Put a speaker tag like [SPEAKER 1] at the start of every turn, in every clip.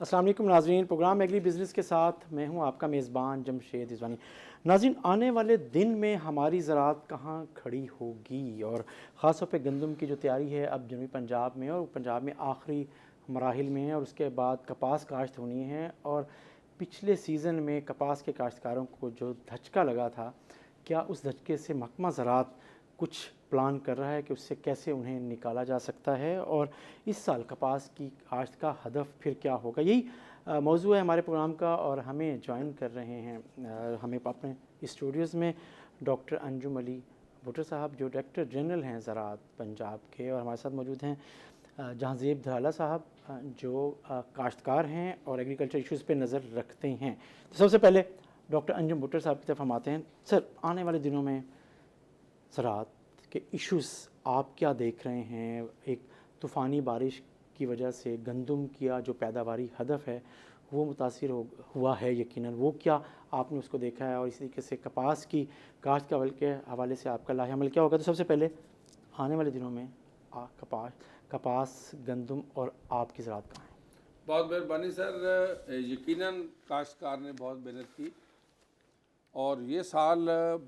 [SPEAKER 1] अस्सलाम वालेकुम नाज़रीन, प्रोग्राम एग्री बिज़नेस के साथ मैं हूं आपका मेज़बान जमशेद रिजवानी। नाज़रीन, आने वाले दिन में हमारी ज़राअत कहाँ खड़ी होगी और ख़ास तौर पे गंदम की जो तैयारी है अब जनूबी पंजाब में और पंजाब में आखिरी मराहिल में है और उसके बाद कपास काश्त होनी है। और पिछले सीज़न में कपास के काश्तकारों को जो धचका लगा था, क्या उस धचके से महकमा ज़राअत कुछ प्लान कर रहा है कि उससे कैसे उन्हें निकाला जा सकता है और इस साल कपास की काश्त का हदफ फिर क्या होगा? यही मौजू है हमारे प्रोग्राम का। और हमें ज्वाइन कर रहे हैं हमें अपने स्टूडियोज़ में डॉक्टर अंजुम अली भुट्टर साहब, जो डायरेक्टर जनरल हैं ज़राअत पंजाब के, और हमारे साथ मौजूद हैं जहांज़ेब धराला साहब, जो काश्तकार हैं और एग्रीकल्चर इश्यूज़ पे नज़र रखते हैं। तो सबसे पहले डॉक्टर अंजुम भुट्टर साहब की तरफ हम आते हैं। सर, आने वाले दिनों में ज़राअत के इश्यूज़ आप क्या देख रहे हैं? एक तूफ़ानी बारिश की वजह से गंदम की जो पैदावारी हदफ है वो मुतासिर हुआ है यकीनन, वो क्या आपने उसको देखा है? और इसी तरीके से कपास की काश्त के हवाले से आपका लाहेअमल क्या होगा? तो सबसे पहले आने वाले दिनों में कपास, गंदम और आपकी ज़राअत कहाँ है?
[SPEAKER 2] बहुत मेहरबानी सर। यकीनन काश्तकार ने बहुत मेहनत की और ये साल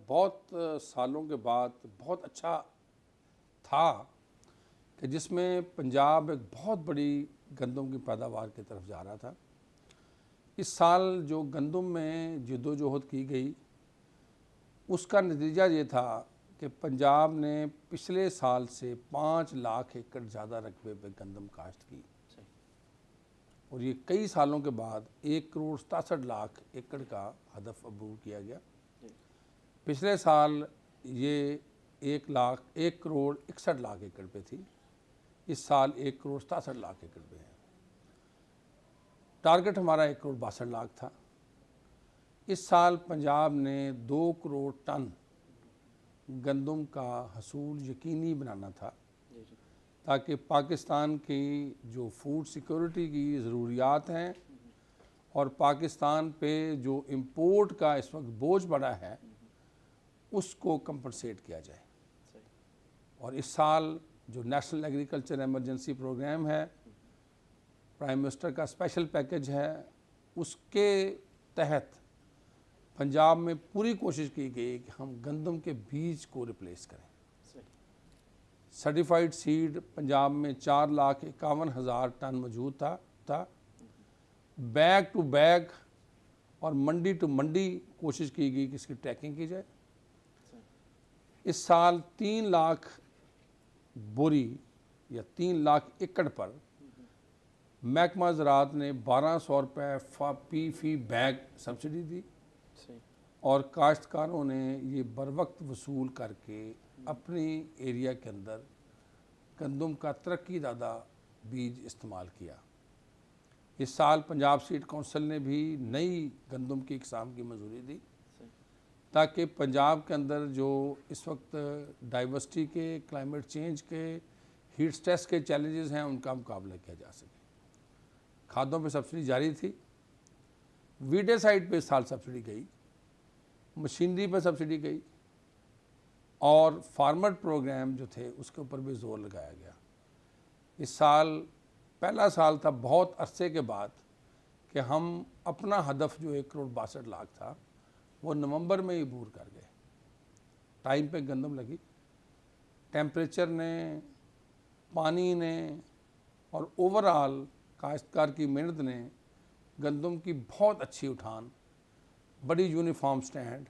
[SPEAKER 2] बहुत सालों के बाद बहुत अच्छा था कि जिसमें पंजाब एक बहुत बड़ी गंदम की पैदावार की तरफ जा रहा था। इस साल जो गंदम में जद्दोजहद की गई उसका नतीजा ये था कि पंजाब ने पिछले साल से 5 लाख एकड़ ज़्यादा रकबे पे गंदम काश्त की और ये कई सालों के बाद 1,67,00,000 एकड़ का हदफ अबूर किया गया। पिछले साल ये 1,61,00,000 एकड़ पे थी, इस साल 1,67,00,000 एकड़ पे है। टारगेट हमारा 1,62,00,000 था। इस साल पंजाब ने 2 करोड़ टन गंदम का हसूल यकीनी बनाना था ताकि पाकिस्तान की जो फूड सिक्योरिटी की ज़रूरियात हैं और पाकिस्तान पे जो इंपोर्ट का इस वक्त बोझ बढ़ा है उसको कंपनसेट किया जाए। और इस साल जो नेशनल एग्रीकल्चर एमरजेंसी प्रोग्राम है, प्राइम मिनिस्टर का स्पेशल पैकेज है, उसके तहत पंजाब में पूरी कोशिश की गई कि हम गंदम के बीज को रिप्लेस करें। सर्टिफाइड सीड पंजाब में 4,51,000 टन मौजूद था। बैग टू बैग और मंडी टू मंडी कोशिश की गई कि इसकी ट्रैकिंग की जाए। इस साल 3 लाख बोरी या 3 लाख एकड़ पर महकमा ज़राअत ने 1,200 रुपये फी बैग सब्सिडी दी और काश्तकारों ने ये बर वक्त वसूल करके अपनी एरिया के अंदर गंदम का तरक्की ज़्यादा बीज इस्तेमाल किया। इस साल पंजाब सीड काउंसिल ने भी नई गंदम की किस्म की मंजूरी दी ताकि पंजाब के अंदर जो इस वक्त डाइवर्सिटी के, क्लाइमेट चेंज के, हीट स्ट्रेस के चैलेंजेस हैं उनका मुकाबला किया जा सके। खादों पे सब्सिडी जारी थी, वीडिसाइड पे इस साल सब्सिडी गई, मशीनरी पर सब्सिडी गई और फार्मर प्रोग्राम जो थे उसके ऊपर भी जोर लगाया गया। इस साल पहला साल था बहुत अरसे के बाद कि हम अपना हदफ जो 1,62,00,000 था वो नवंबर में ही अबूर कर गए। टाइम पे गंदम लगी, टेम्परेचर ने, पानी ने और ओवरऑल काश्तकार की मेहनत ने गंदम की बहुत अच्छी उठान, बड़ी यूनिफॉर्म स्टैंड,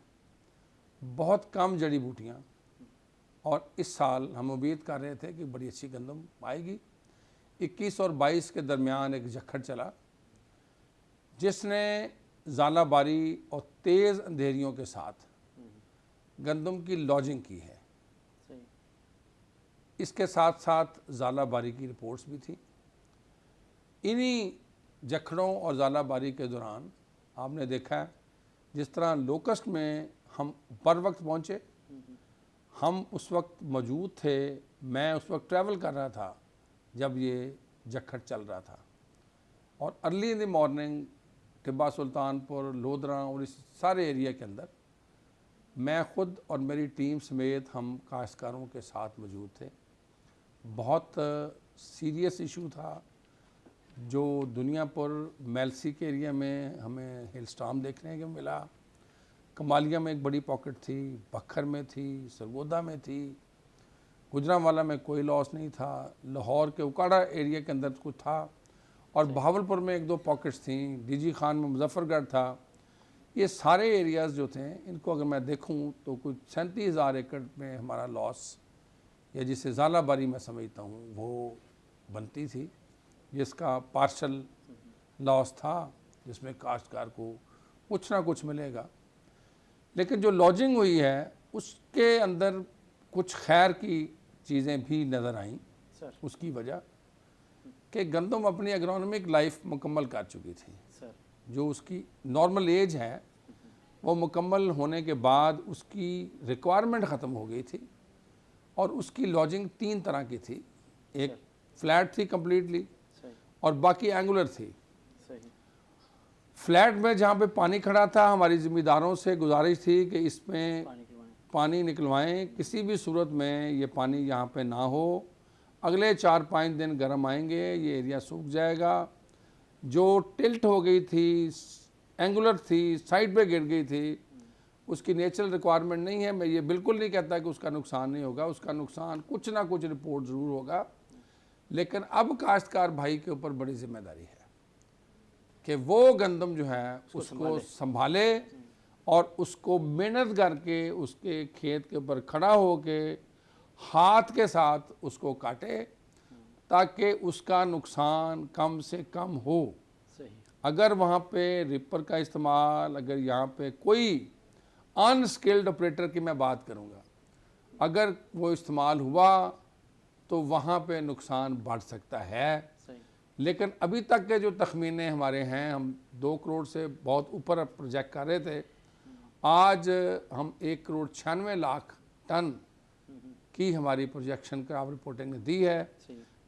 [SPEAKER 2] बहुत कम जड़ी बूटियाँ, और इस साल हम उम्मीद कर रहे थे कि बड़ी अच्छी गंदम आएगी। 21 और 22 के दरमियान एक झक्खड़ चला जिसने ज़ालाबारी और तेज़ अंधेरियों के साथ गंदम की लॉजिंग की है। इसके साथ साथ ज़ालाबारी की रिपोर्ट्स भी थी। इन्हीं झक्खड़ों और ज़ालाबारी के दौरान आपने देखा है जिस तरह लोकस्ट में हम बर वक्त पहुँचे, हम उस वक्त मौजूद थे, मैं उस वक्त ट्रैवल कर रहा था जब ये झक्खड़ चल रहा था और early in the morning Tibba Sultanpur, Lodhra और इस सारे एरिया के अंदर मैं ख़ुद और मेरी टीम समेत हम काश्तकारों के साथ मौजूद थे। बहुत सीरियस इशू था, जो दुनिया पर मेलसी के एरिया में हमें हिल स्टॉर्म देखने को मिला, कमालिया में एक बड़ी पॉकेट थी, बखर में थी, सरगोदा में थी, गुजरांवाला में कोई लॉस नहीं था, लाहौर के उकाड़ा एरिया के अंदर कुछ था, और बहावलपुर में एक दो पॉकेट्स थी, डीजी खान में मुजफ्फरगढ़ था। ये सारे एरियाज़ जो थे इनको अगर मैं देखूं तो कुछ 37,000 एकड़ में हमारा लॉस, या जिसे ज़ालाबारी मैं समझता हूँ, वो बनती थी, जिसका पार्शल लॉस था, जिसमें काश्तकार को कुछ ना कुछ मिलेगा। लेकिन जो लॉजिंग हुई है उसके अंदर कुछ खैर की चीज़ें भी नज़र आईं। उसकी वजह कि गंदम अपनी एग्रोनॉमिक लाइफ मुकम्मल कर चुकी थी। जो उसकी नॉर्मल एज है वो मुकम्मल होने के बाद उसकी रिक्वायरमेंट ख़त्म हो गई थी, और उसकी लॉजिंग 3 तरह की थी। एक फ्लैट थी कम्प्लीटली, और बाकी एंगुलर थी। फ्लैट में जहाँ पे पानी खड़ा था, हमारी ज़िम्मेदारों से गुजारिश थी कि इसमें पानी निकलवाएं, किसी भी सूरत में ये पानी यहाँ पे ना हो। अगले 4-5 दिन गर्म आएंगे, ये एरिया सूख जाएगा। जो टिल्ट हो गई थी, एंगुलर थी, साइड पे गिर गई थी, उसकी नेचुरल रिक्वायरमेंट नहीं है। मैं ये बिल्कुल नहीं कहता कि उसका नुकसान नहीं होगा, उसका नुकसान कुछ ना कुछ रिपोर्ट ज़रूर होगा। लेकिन अब काश्तकार भाई के ऊपर बड़ी जिम्मेदारी है कि वो गंदम जो है उसको संभाले, और उसको मेहनत करके उसके खेत के ऊपर खड़ा हो के हाथ के साथ उसको काटे, ताकि उसका नुकसान कम से कम हो। अगर वहाँ पे रिपर का इस्तेमाल, अगर यहाँ पे कोई अनस्किल्ड ऑपरेटर की मैं बात करूँगा, अगर वो इस्तेमाल हुआ तो वहाँ पे नुकसान बढ़ सकता है। लेकिन अभी तक के जो तखमीने हमारे हैं, हम 2 करोड़ से बहुत ऊपर प्रोजेक्ट कर रहे थे, आज हम 1,96,00,000 टन की हमारी प्रोजेक्शन क्राप रिपोर्टिंग ने दी है।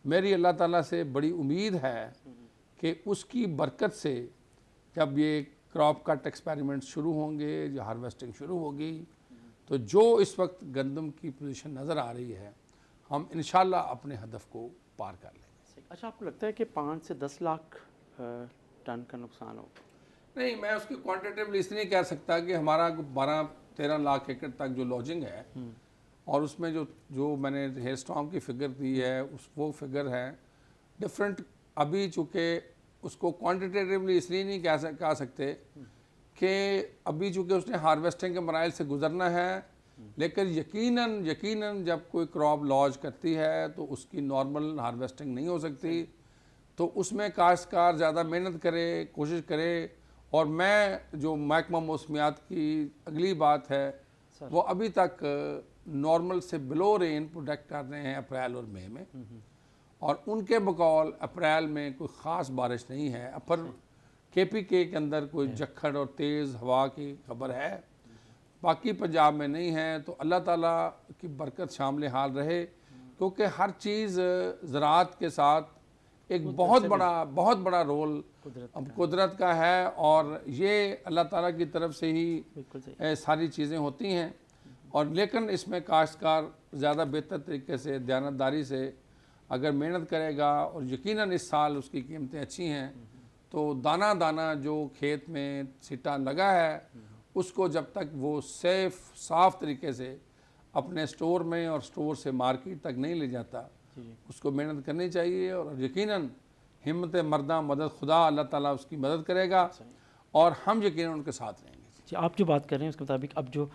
[SPEAKER 2] मेरी अल्लाह ताला से बड़ी उम्मीद है कि उसकी बरकत से जब ये क्रॉप कट एक्सपेरिमेंट शुरू होंगे, जो हार्वेस्टिंग शुरू होगी, तो जो इस वक्त गंदम की पोजीशन नज़र आ रही है, हम इंशाल्लाह अपने हदफ को पार कर लेंगे।
[SPEAKER 1] अच्छा, आपको लगता है कि 5 से 10 लाख टन का नुकसान हो?
[SPEAKER 2] नहीं, मैं उसकी क्वांटिटेटिवली इसलिए नहीं कह सकता कि हमारा 12-13 लाख एकड़ तक जो लॉजिंग है, और उसमें जो मैंने हेयर स्टॉर्म की फिगर दी है, वो फिगर है डिफरेंट। अभी चूँकि उसको क्वांटिटेटिवली इसलिए नहीं कह सकते कि अभी चूँकि उसने हार्वेस्टिंग के मराइल से गुजरना है, लेकिन यकीनन जब कोई क्रॉप लॉन्च करती है तो उसकी नॉर्मल हार्वेस्टिंग नहीं हो सकती। तो उसमें काश्तकार ज़्यादा मेहनत करे, कोशिश करे। और मैं जो महकमा मौसमियात की अगली बात है, वो अभी तक नॉर्मल से बिलो रेन प्रोडक्ट कर रहे हैं अप्रैल और मई में, और उनके बकौल अप्रैल में कोई ख़ास बारिश नहीं है। अपर KPK के अंदर कोई जखड़ और तेज़ हवा की खबर है, बाकी पंजाब में नहीं है। तो अल्लाह ताला की बरकत शामिल हाल रहे, क्योंकि हर चीज़ ज़राअत के साथ एक बहुत बड़ा रोल कुदरत का है, और ये अल्लाह ताला की तरफ से ही सारी चीज़ें होती हैं। और लेकिन इसमें काश्तकार ज़्यादा बेहतर तरीके से, दयानतदारी से अगर मेहनत करेगा, और यकीनन इस साल उसकी कीमतें अच्छी हैं, तो दाना दाना जो खेत में सिटा लगा है, उसको जब तक वो साफ़ तरीके से अपने स्टोर में और स्टोर से मार्केट तक नहीं ले जाता, उसको मेहनत करनी चाहिए। और यकीनन हिम्मत मर्दा मदद खुदा, अल्लाह ताला उसकी मदद करेगा, और हम यकीनन उनके साथ रहेंगे।
[SPEAKER 1] जी, आप जो बात कर रहे हैं उसके मुताबिक अब जो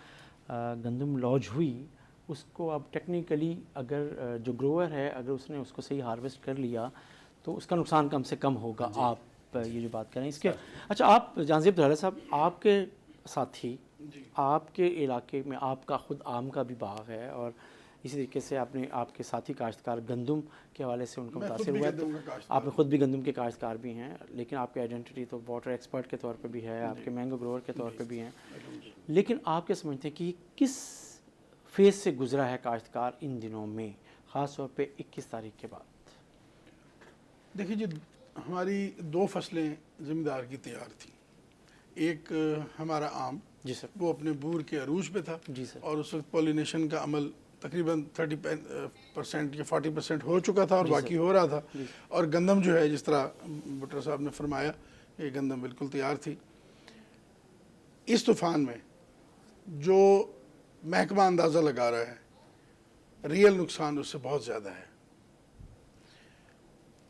[SPEAKER 1] गंदम लॉज हुई, उसको अब टेक्निकली अगर जो ग्रोअर है, अगर उसने उसको सही हार्वेस्ट कर लिया तो उसका नुकसान कम से कम होगा। आप ये जो बात कर रहे हैं इसके, अच्छा, आप जांज़ेब दराला साहब, आपके साथी, आपके इलाके में आपका ख़ुद आम का भी बाग है, और इसी तरीके से आपके साथी काश्तकार गंदम के हवाले से उनका मुतासिर हुआ है, तो आपने ख़ुद भी गंदम के काश्तकार भी हैं, लेकिन आपकी आइडेंटिटी तो वाटर एक्सपर्ट के तौर पे भी है, आपके मैंगो ग्रोअर के तौर पे भी हैं। लेकिन आप क्या समझते हैं कि किस फेज़ से गुजरा है काश्तकार इन दिनों में, ख़ास तौर पे 21 तारीख के बाद?
[SPEAKER 3] देखिए जी, हमारी 2 फसलें ज़िम्मेदार की तैयार थी। एक हमारा आम,
[SPEAKER 1] जी सर,
[SPEAKER 3] वो अपने बूर के अरूज पे था,
[SPEAKER 1] जी सर,
[SPEAKER 3] और उस वक्त पॉलिनेशन का अमल तकरीबन 30% या 40% हो चुका था और बाकी हो रहा था। और गंदम जो है, जिस तरह भुट्टर साहब ने फरमाया, ये गंदम बिल्कुल तैयार थी। इस तूफ़ान में जो महकमा अंदाज़ा लगा रहा है, रियल नुकसान उससे बहुत ज़्यादा है।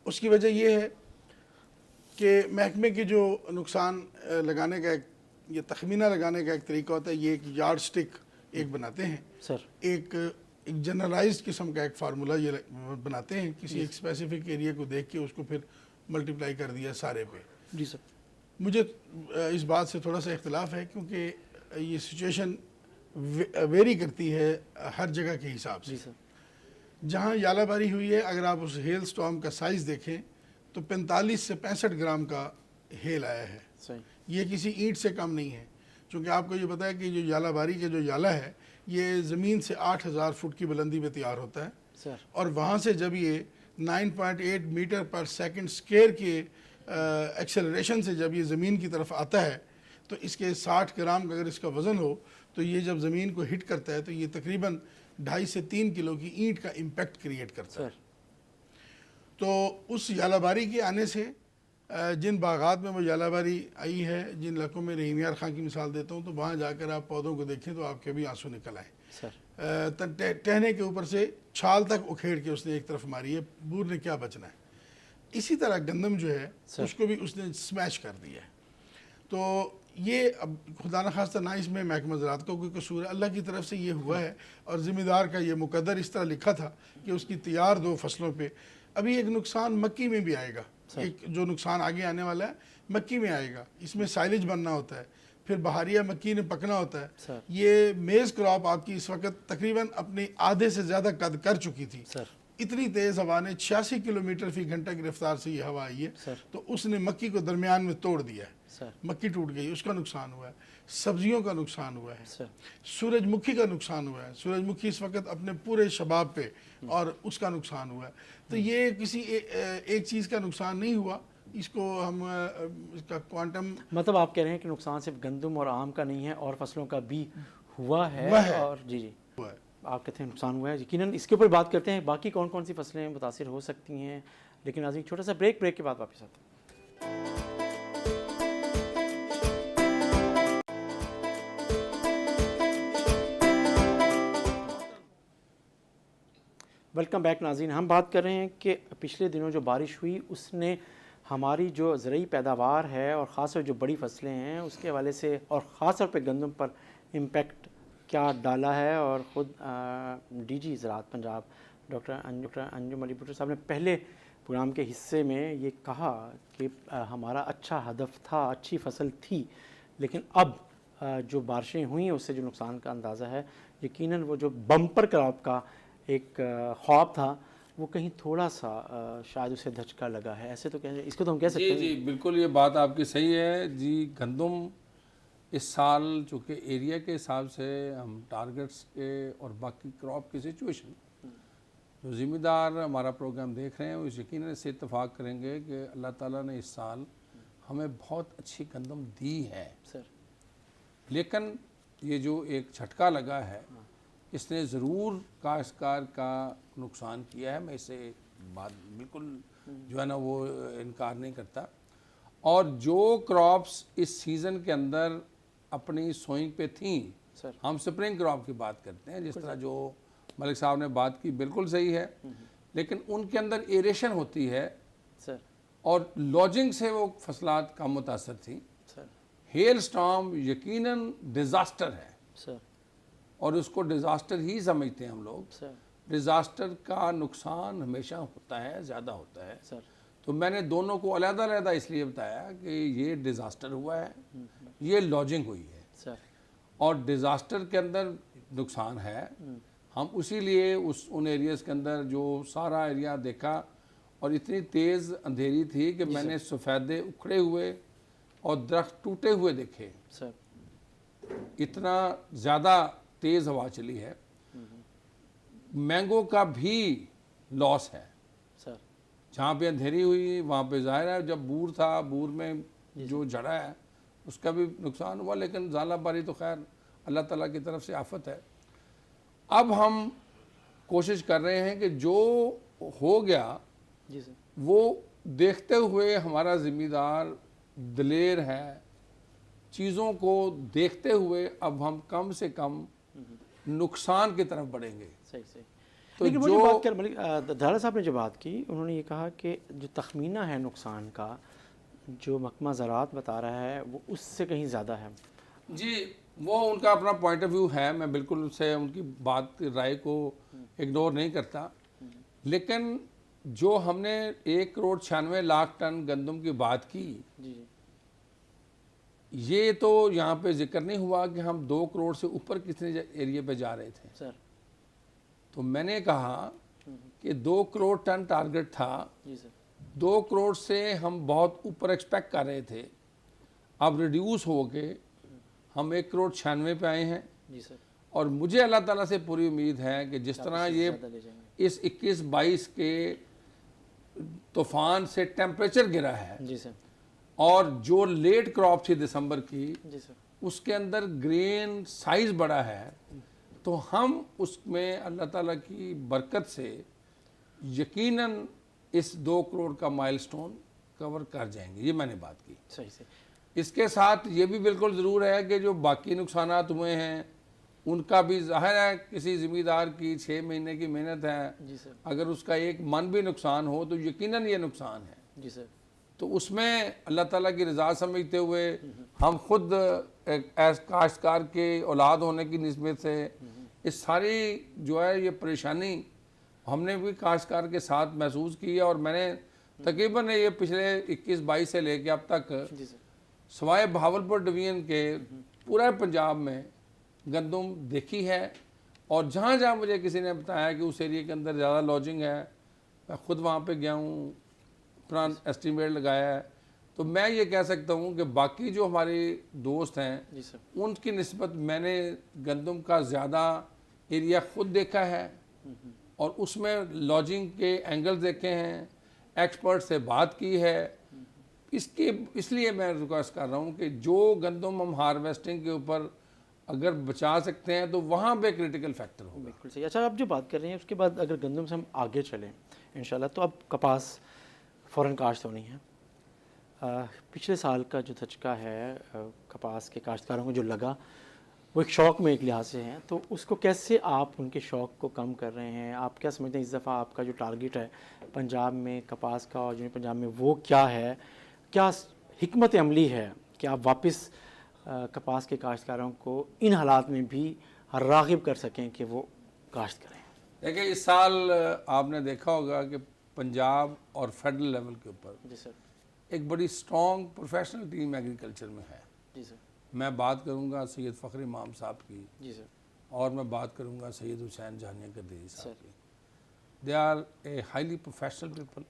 [SPEAKER 3] उसकी वजह यह है कि महकमे की जो नुकसान लगाने का ये तखमीना लगाने का एक तरीका होता है, ये एक यार्ड स्टिक एक बनाते हैं
[SPEAKER 1] सर,
[SPEAKER 3] एक जनरलाइज्ड किस्म का एक फार्मूला ये बनाते हैं, किसी एक स्पेसिफिक एरिया को देख के उसको फिर मल्टीप्लाई कर दिया सारे पे।
[SPEAKER 1] जी सर।
[SPEAKER 3] मुझे इस बात से थोड़ा सा इख्तिलाफ है, क्योंकि ये सिचुएशन वेरी करती है हर जगह के हिसाब से।
[SPEAKER 1] जी सर।
[SPEAKER 3] जहाँ यालाबारी हुई है, अगर आप उस हेल स्टॉर्म का साइज़ देखें तो 45 से 65 ग्राम का हेल आया है।
[SPEAKER 1] सही।
[SPEAKER 3] ये किसी ईंट से कम नहीं है, क्योंकि आपको ये पता है कि जो यालाबारी के जो याला है ये ज़मीन से 8000 फुट की बुलंदी पे तैयार होता है
[SPEAKER 1] सर।
[SPEAKER 3] और वहाँ से जब ये 9.8 मीटर पर सेकंड स्क्वायर के एक्सेलरेशन से जब ये ज़मीन की तरफ आता है तो इसके 60 ग्राम का अगर इसका वज़न हो तो ये जब ज़मीन को हिट करता है तो ये तकरीबन 2.5 से 3 किलो की ईंट का इम्पैक्ट क्रिएट करता है।
[SPEAKER 1] सर।
[SPEAKER 3] तो उस यालाबारी के आने से जिन बागात में वो यालाबारी आई है, जिन इलाकों में रहीम यार खां की मिसाल देता हूँ, तो वहाँ जाकर आप पौधों को देखें तो आपके भी आंसू निकल आए।
[SPEAKER 1] सर।
[SPEAKER 3] टहने के ऊपर से छाल तक उखेड़ के उसने एक तरफ मारी है, बूर ने क्या बचना है। इसी तरह गंदम जो है उसको भी उसने स्मैश कर दिया है। तो ये अब खुदा न खास्ता ना इसमें महकमा ज़राअत का कोई कसूर है, अल्लाह की तरफ से ये हुआ है और ज़िम्मेदार का ये मुकद्दर इस तरह लिखा था कि उसकी तैयार 2 फसलों पे अभी एक नुकसान मक्की में भी आएगा। एक जो नुकसान आगे आने वाला है मक्की में आएगा, इसमें साइलेज बनना होता है, फिर बहारिया मक्की ने पकना होता है। ये मेज़ क्रॉप आपकी इस वक्त तकरीबन अपने आधे से ज़्यादा कद कर चुकी थी। इतनी तेज़ हवा ने 86 किलोमीटर फी घंटा की रफ्तार से ये हवा आई है, तो उसने मक्की को दरमियान में तोड़ दिया है। मक्की टूट गई, उसका नुकसान हुआ है। सब्जियों का नुकसान हुआ है, सूरजमुखी का नुकसान हुआ है। सूरजमुखी इस वक्त अपने पूरे शबाब पे और उसका नुकसान हुआ है। तो ये किसी एक चीज़ का नुकसान नहीं हुआ, इसको हम इसका क्वांटम,
[SPEAKER 1] मतलब आप कह रहे हैं कि नुकसान सिर्फ गंदम और आम का नहीं है और फसलों का भी हुआ है। और जी जी
[SPEAKER 3] हुआ है।
[SPEAKER 1] आप कहते हैं नुकसान हुआ है, यकीनन इसके ऊपर बात करते हैं बाकी कौन कौन सी फसलें मुतासिर हो सकती हैं, लेकिन आज एक छोटा सा ब्रेक के बाद वापस आते हैं। वेलकम बैक नाज़रीन। हम बात कर रहे हैं कि पिछले दिनों जो बारिश हुई उसने हमारी जो ज़रई पैदावार है और ख़ास तौर जो बड़ी फसलें हैं उसके हवाले से और ख़ास तौर पे गंदम पर इम्पेक्ट क्या डाला है। और ख़ुद डीजी ज़राअत पंजाब डॉक्टर अंजुम अली भुट्टर साहब ने पहले प्रोग्राम के हिस्से में ये कहा कि हमारा अच्छा हदफ था, अच्छी फसल थी, लेकिन अब जो बारिशें हुई उससे जो नुकसान का अंदाज़ा है, यकीनन वो जो बम्पर क्रॉप का एक ख्वाब था वो कहीं थोड़ा सा शायद उसे धचका लगा है। ऐसे तो कह, इसको तो हम कह सकते हैं।
[SPEAKER 2] जी बिल्कुल, ये बात आपकी सही है जी। गंदम इस साल चूँकि एरिया के हिसाब से हम टारगेट्स के और बाकी क्रॉप की सिचुएशन, जो ज़िम्मेदार हमारा प्रोग्राम देख रहे हैं वो यकीनन इससे इत्तेफाक करेंगे कि अल्लाह ताला ने इस साल हमें बहुत अच्छी गंदम दी है
[SPEAKER 1] सर। लेकिन
[SPEAKER 2] ये जो एक झटका लगा है इसने ज़रूर काश्तकार का नुकसान किया है। मैं इसे बात बिल्कुल जो है ना वो इनकार नहीं करता। और जो क्रॉप्स इस सीज़न के अंदर अपनी सोइंग पे थी, हम स्प्रिंग क्रॉप की बात करते हैं, जिस तरह जो मलिक साहब ने बात की बिल्कुल सही है, लेकिन उनके अंदर एरेशन होती है
[SPEAKER 1] सर
[SPEAKER 2] और लॉजिंग से वो फसलात कम मुतासर थी। हेल स्टॉर्म यकीनन डिज़ास्टर है
[SPEAKER 1] सर,
[SPEAKER 2] और उसको डिज़ास्टर ही समझते हैं हम लोग। डिज़ास्टर का नुकसान हमेशा होता है, ज़्यादा होता है
[SPEAKER 1] सर।
[SPEAKER 2] तो मैंने दोनों को अलग-अलग इसलिए बताया कि ये डिज़ास्टर हुआ है, ये लॉजिंग हुई है
[SPEAKER 1] सर।
[SPEAKER 2] और डिज़ास्टर के अंदर नुकसान है। हम उसी लिए उन एरियाज़ के अंदर जो सारा एरिया देखा और इतनी तेज़ अंधेरी थी कि मैंने सफ़ेदे उखड़े हुए और दरख्त टूटे हुए देखे
[SPEAKER 1] सर।
[SPEAKER 2] इतना ज़्यादा तेज़ हवा चली है। मैंगो का भी लॉस है
[SPEAKER 1] सर।
[SPEAKER 2] जहाँ पे अंधेरी हुई वहाँ पे ज़ाहिर है जब बूर था, बूर में जो जड़ा है उसका भी नुकसान हुआ, लेकिन ज़ाला बारी तो खैर अल्लाह ताला की तरफ से आफत है। अब हम कोशिश कर रहे हैं कि जो हो गया
[SPEAKER 1] जी सर।
[SPEAKER 2] वो देखते हुए हमारा ज़िम्मेदार दिलेर है, चीज़ों को देखते हुए अब हम कम से कम नुकसान की तरफ बढ़ेंगे।
[SPEAKER 1] सही सही।
[SPEAKER 2] तो
[SPEAKER 1] लेकिन वो जो
[SPEAKER 2] जो
[SPEAKER 1] बात कर मलिक धारा साहब ने जो बात की, उन्होंने ये कहा कि जो तखमीना है नुकसान का, जो महकमा ज़राअत बता रहा है वो उससे कहीं ज़्यादा है।
[SPEAKER 2] जी, वो उनका अपना पॉइंट ऑफ व्यू है, मैं बिल्कुल उससे उनकी बात राय को इग्नोर नहीं करता, लेकिन जो हमने 1,96,00,000 टन गंदम की बात की,
[SPEAKER 1] जी जी।
[SPEAKER 2] ये तो यहाँ पे जिक्र नहीं हुआ कि हम 2 करोड़ से ऊपर कितने एरिया पे जा रहे थे।
[SPEAKER 1] सर।
[SPEAKER 2] तो मैंने कहा कि 2 करोड़ टन टारगेट था,
[SPEAKER 1] जी सर।
[SPEAKER 2] 2 करोड़ से हम बहुत ऊपर एक्सपेक्ट कर रहे थे, अब रिड्यूस हो के हम 1,96,00,000 पे आए हैं।
[SPEAKER 1] जी सर।
[SPEAKER 2] और मुझे अल्लाह ताला से पूरी उम्मीद है कि जिस तरह ये
[SPEAKER 1] ज़्यादा ले जाएंगे।
[SPEAKER 2] इस 21-22 के तूफान से टेम्परेचर गिरा है
[SPEAKER 1] जी सर।
[SPEAKER 2] और जो लेट क्रॉप थी दिसंबर की,
[SPEAKER 1] जी सर।
[SPEAKER 2] उसके अंदर ग्रेन साइज बड़ा है, तो हम उसमें अल्लाह ताला की बरकत से यकीनन इस 2 करोड़ का माइलस्टोन कवर कर जाएंगे। ये मैंने बात की।
[SPEAKER 1] सही से।
[SPEAKER 2] इसके साथ ये भी बिल्कुल ज़रूर है कि जो बाकी नुकसानात हुए हैं उनका भी ज़ाहिर है, किसी ज़िम्मेदार की 6 महीने की मेहनत है,
[SPEAKER 1] जी सर।
[SPEAKER 2] अगर उसका एक मन भी नुकसान हो तो यकीनन ये नुकसान है।
[SPEAKER 1] जी सर।
[SPEAKER 2] तो उसमें अल्लाह ताला की रज़ा समझते हुए हम खुद एक ऐस काश्तकार के औलाद होने की निस्बत से इस सारी जो है ये परेशानी हमने भी काश्तकार के साथ महसूस की है। और मैंने तकरीबन ये पिछले 21-22 से लेके अब तक
[SPEAKER 1] जी सर।
[SPEAKER 2] सवाए बहावलपुर डिवीज़न के पूरा पंजाब में गंदम देखी है। और जहाँ जहाँ मुझे किसी ने बताया कि उस एरिया के अंदर ज़्यादा लॉजिंग है, मैं ख़ुद वहाँ पे गया हूँ, अपना एस्टीमेट लगाया है, तो मैं ये कह सकता हूँ कि बाकी जो हमारे दोस्त हैं
[SPEAKER 1] जी सर।
[SPEAKER 2] उनकी निस्बत मैंने गंदम का ज़्यादा एरिया खुद देखा है और उसमें लॉजिंग के एंगल्स देखे हैं, एक्सपर्ट से बात की है। इसलिए मैं रिक्वेस्ट कर रहा हूँ कि जो गंदम हम हार्वेस्टिंग के ऊपर अगर बचा सकते हैं तो वहाँ पे क्रिटिकल फैक्टर होगा।
[SPEAKER 1] बिल्कुल सही। अच्छा, आप जो बात कर रहे हैं उसके बाद अगर गंदम से हम आगे चलें इंशाल्लाह, तो अब कपास फ़ौरन काश्त होनी है। पिछले साल का जो धचका है कपास के काश्तकारों को जो लगा, वो एक शौक़ में एक लिहाज से हैं, तो उसको कैसे आप उनके शौक़ को कम कर रहे हैं? आप क्या समझते हैं इस दफ़ा आपका जो टारगेट है पंजाब में कपास का और जनूबी पंजाब में, वो क्या है? क्या हिकमत अमली है कि आप वापस कपास के काश्तकारों को इन हालात में भी राग़िब कर सकें कि वो काश्त करें?
[SPEAKER 2] देखिए, इस साल आपने देखा होगा कि पंजाब और फेडरल लेवल के ऊपर
[SPEAKER 1] जी सर।
[SPEAKER 2] एक बड़ी स्ट्रॉन्ग प्रोफेशनल टीम एग्रीकल्चर में है।
[SPEAKER 1] जी सर।
[SPEAKER 2] मैं बात करूंगा सैयद फ़खर इमाम साहब की,
[SPEAKER 1] जी सर।
[SPEAKER 2] और मैं बात करूंगा सैयद हुसैन जहानिया कदीरी साहब
[SPEAKER 1] सर।
[SPEAKER 2] की। They are a highly professional people,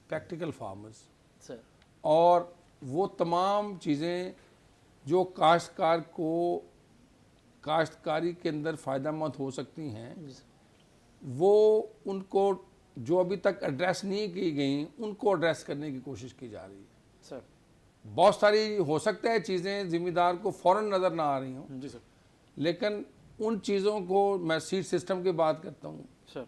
[SPEAKER 2] practical farmers,
[SPEAKER 1] sir.
[SPEAKER 2] और वो तमाम चीज़ें जो काश्तकार को काश्तकारी के अंदर फ़ायदा मंद हो सकती हैं,
[SPEAKER 1] जी सर।
[SPEAKER 2] वो उनको जो अभी तक एड्रेस नहीं की गई उनको एड्रेस करने की कोशिश की जा रही है।
[SPEAKER 1] सर।
[SPEAKER 2] बहुत सारी हो सकता है चीज़ें ज़िम्मेदार को फ़ौरन नज़र ना आ रही हों,
[SPEAKER 1] जी सर।
[SPEAKER 2] लेकिन उन चीज़ों को, मैं सीड सिस्टम की बात करता हूँ,
[SPEAKER 1] सर।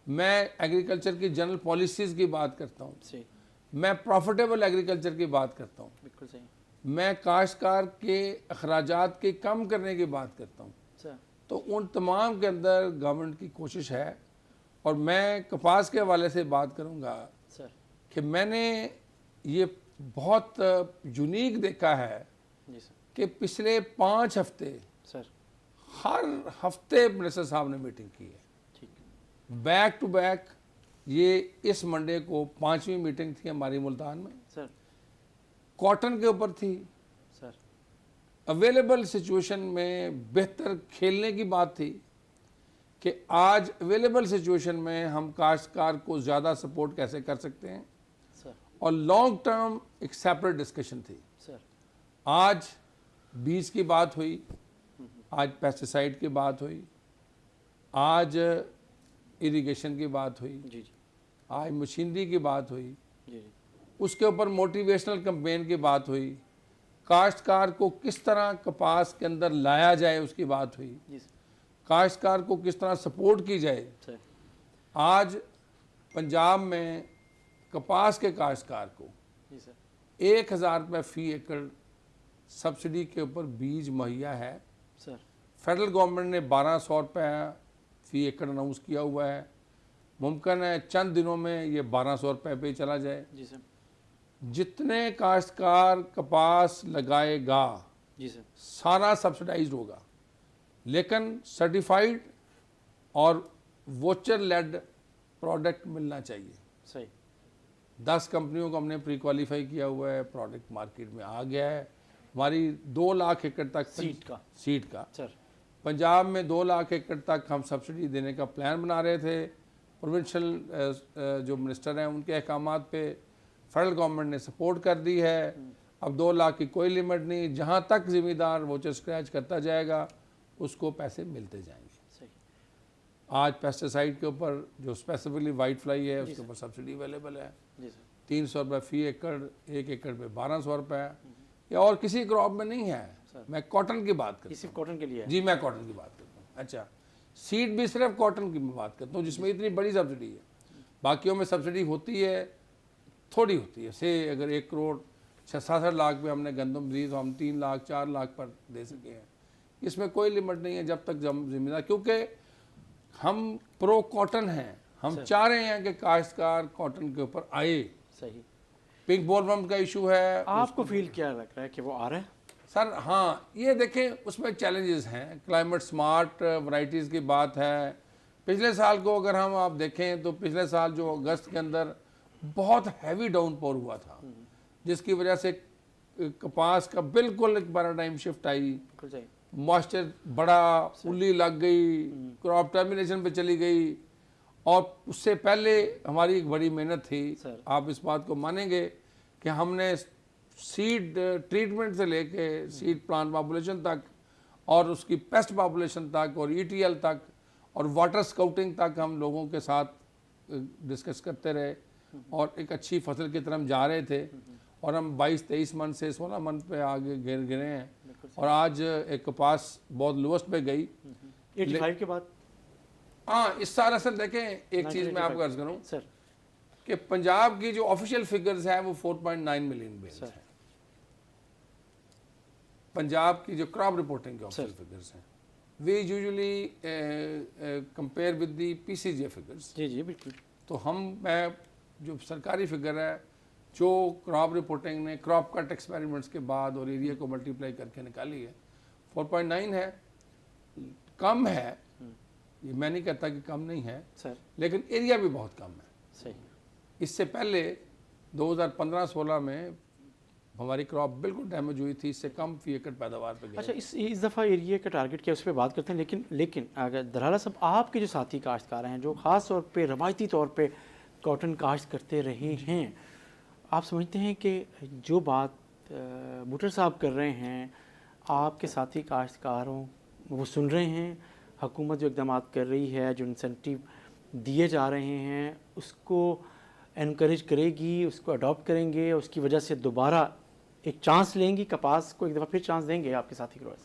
[SPEAKER 2] मैं एग्रीकल्चर की जनरल पॉलिसीज़ की बात करता हूँ,
[SPEAKER 1] सही।
[SPEAKER 2] मैं प्रॉफिटेबल एग्रीकल्चर की बात करता हूँ,
[SPEAKER 1] बिल्कुल सही।
[SPEAKER 2] मैं काश्तकार के अखराजात के कम करने की बात करता हूँ।
[SPEAKER 1] सर।
[SPEAKER 2] तो उन तमाम के अंदर गवर्नमेंट की कोशिश है। और मैं कपास के हवाले से बात करूँगा
[SPEAKER 1] सर।
[SPEAKER 2] कि मैंने ये बहुत यूनिक देखा है
[SPEAKER 1] जी सर।
[SPEAKER 2] कि पिछले 5 हफ्ते
[SPEAKER 1] सर।
[SPEAKER 2] हर हफ्ते मिनिस्टर साहब ने मीटिंग की है,
[SPEAKER 1] ठीक।
[SPEAKER 2] Back to back. ये इस मंडे को 5वीं मीटिंग थी हमारी मुल्तान में,
[SPEAKER 1] सर।
[SPEAKER 2] कॉटन के ऊपर थी,
[SPEAKER 1] सर।
[SPEAKER 2] अवेलेबल सिचुएशन में बेहतर खेलने की बात थी कि आज अवेलेबल सिचुएशन में हम काश्तकार को ज़्यादा सपोर्ट कैसे कर सकते हैं,
[SPEAKER 1] सर।
[SPEAKER 2] और लॉन्ग टर्म एक सेपरेट डिस्कशन थी।
[SPEAKER 1] सर।
[SPEAKER 2] आज बीज की बात हुई, आज पेस्टिसाइड की बात हुई, आज इरिगेशन की बात हुई,
[SPEAKER 1] जी जी।
[SPEAKER 2] आज मशीनरी की बात हुई,
[SPEAKER 1] जी जी।
[SPEAKER 2] उसके ऊपर मोटिवेशनल कैंपेन की बात हुई, काश्तकार को किस तरह कपास के अंदर लाया जाए उसकी बात हुई।
[SPEAKER 1] जी सर।
[SPEAKER 2] काश्तकार को किस तरह सपोर्ट की जाए।
[SPEAKER 1] सर
[SPEAKER 2] आज पंजाब में कपास के काश्तकार को
[SPEAKER 1] जी सर
[SPEAKER 2] 1000 रुपये फ़ी एकड़ सब्सिडी के ऊपर बीज मुहैया है।
[SPEAKER 1] सर
[SPEAKER 2] फेडरल गवर्नमेंट ने 1200 रुपये फ़ी एकड़ अनाउंस किया हुआ है। मुमकिन है चंद दिनों में ये 1200 रुपये पे चला जाए।
[SPEAKER 1] जी सर
[SPEAKER 2] जितने काश्तकार कपास लगाएगा
[SPEAKER 1] जी सर
[SPEAKER 2] सारा सब्सिडाइज्ड होगा, लेकिन सर्टिफाइड और वोचर लेड प्रोडक्ट मिलना चाहिए।
[SPEAKER 1] सही
[SPEAKER 2] 10 कंपनियों को हमने प्री क्वालिफाई किया हुआ है, प्रोडक्ट मार्केट में आ गया है। हमारी 2 लाख एकड़ तक सीड का
[SPEAKER 1] सर
[SPEAKER 2] पंजाब में 2 लाख एकड़ तक हम सब्सिडी देने का प्लान बना रहे थे। प्रोविंशियल जो मिनिस्टर हैं उनके अहकामात पे फेडरल गवर्नमेंट ने सपोर्ट कर दी है। अब 2 लाख की कोई लिमिट नहीं, जहाँ तक ज़िम्मेदार वोचर स्क्रैच करता जाएगा उसको पैसे मिलते जाएंगे।
[SPEAKER 1] सही
[SPEAKER 2] आज पेस्टिसाइड के ऊपर जो स्पेसिफिकली वाइट फ्लाई है उसके ऊपर सब्सिडी अवेलेबल है।
[SPEAKER 1] जी सर
[SPEAKER 2] 300 रुपये फ़ी एकड़, 1 एकड़ पे 1200 रुपये। या और किसी क्रॉप में नहीं है, मैं कॉटन की बात करता
[SPEAKER 1] ये सिर्फ कॉटन के लिए है।
[SPEAKER 2] हूँ। जी मैं कॉटन की बात करता हूँ। अच्छा, सीड भी सिर्फ कॉटन की मैं बात करता हूँ जिसमें इतनी बड़ी सब्सिडी है। बाकियों में सब्सिडी होती है, थोड़ी होती है। से अगर 1 करोड़ 66 लाख पे हमने गंदम दी तो हम 3 लाख 4 लाख पर दे सके हैं। इसमें कोई लिमिट नहीं है जब तक जिम्मेदार, क्योंकि हम प्रो कॉटन हैं। हम चाह रहे हैं कि काश्तकार कॉटन के ऊपर आए।
[SPEAKER 1] सही
[SPEAKER 2] पिंक बोलवर्म का इशू है।
[SPEAKER 1] आपको फील क्या लग रहा है कि वो आ रहा है?
[SPEAKER 2] सर हाँ, ये देखें उसमें चैलेंजेस हैं। क्लाइमेट स्मार्ट वैरायटीज़ की बात है। पिछले साल को अगर हम आप देखें तो पिछले साल जो अगस्त के अंदर बहुत हैवी डाउनपोर हुआ था, जिसकी वजह से कपास का बिल्कुल एक पैराडाइम शिफ्ट आई।
[SPEAKER 1] बिल्कुल सही
[SPEAKER 2] मॉइस्चर बड़ा, उल्ली लग गई, क्रॉप टर्मिनेशन पे चली गई। और उससे पहले हमारी एक बड़ी मेहनत थी।
[SPEAKER 1] सर।
[SPEAKER 2] आप इस बात को मानेंगे कि हमने सीड ट्रीटमेंट से लेके सीड प्लांट पॉपुलेशन तक और उसकी पेस्ट पॉपुलेशन तक और ईटीएल तक और वाटर स्काउटिंग तक हम लोगों के साथ डिस्कस करते रहे और एक अच्छी फसल की तरफ जा रहे थे। और हम 22-23 मन से 16 मन पे आगे गिरे हैं। और आज एक कपास बहुत लोएस्ट पे गई
[SPEAKER 1] 85 के बाद।
[SPEAKER 2] हाँ, इस साल असल देखें एक चीज़ मैं आपको अर्ज करूँ
[SPEAKER 1] सर
[SPEAKER 2] कि पंजाब की जो ऑफिशियल फिगर्स है वो 4.9 मिलियन बेल्स है। पंजाब की जो क्रॉप रिपोर्टिंग के ऑफिशियल फिगर्स हैं वे usually compare with the PCJ figures.
[SPEAKER 1] जी जी बिल्कुल।
[SPEAKER 2] तो मैं जो सरकारी फिगर है जो क्रॉप रिपोर्टिंग ने क्रॉप कट एक्सपेरिमेंट्स के बाद और एरिया को मल्टीप्लाई करके निकाली है 4.9 है। कम है, ये मैं नहीं कहता कि कम नहीं है
[SPEAKER 1] सर,
[SPEAKER 2] लेकिन एरिया भी बहुत कम है।
[SPEAKER 1] सही
[SPEAKER 2] इससे पहले 2015-16 में हमारी क्रॉप बिल्कुल डैमेज हुई थी, इससे कम फ़ी एकड़ पैदावार पे गए।
[SPEAKER 1] अच्छा, इस दफ़ा एरिया का टारगेट क्या उस पर बात करते हैं। लेकिन अगर दराला साहब आपके जो साथी काश्तकार हैं जो ख़ास तौर पे रवायती तौर पे कॉटन काश्त करते रहे हैं, आप समझते हैं कि जो बात बूटर साहब कर रहे हैं आपके साथी काश्तकारों वो सुन रहे हैं? हुकूमत जो इक़दाम कर रही है, जो इंसेंटिव दिए जा रहे हैं, उसको एनकरेज करेगी, उसको अडॉप्ट करेंगे, उसकी वजह से दोबारा एक चांस लेंगी, कपास को एक दफ़ा फिर चांस देंगे आपके साथी को?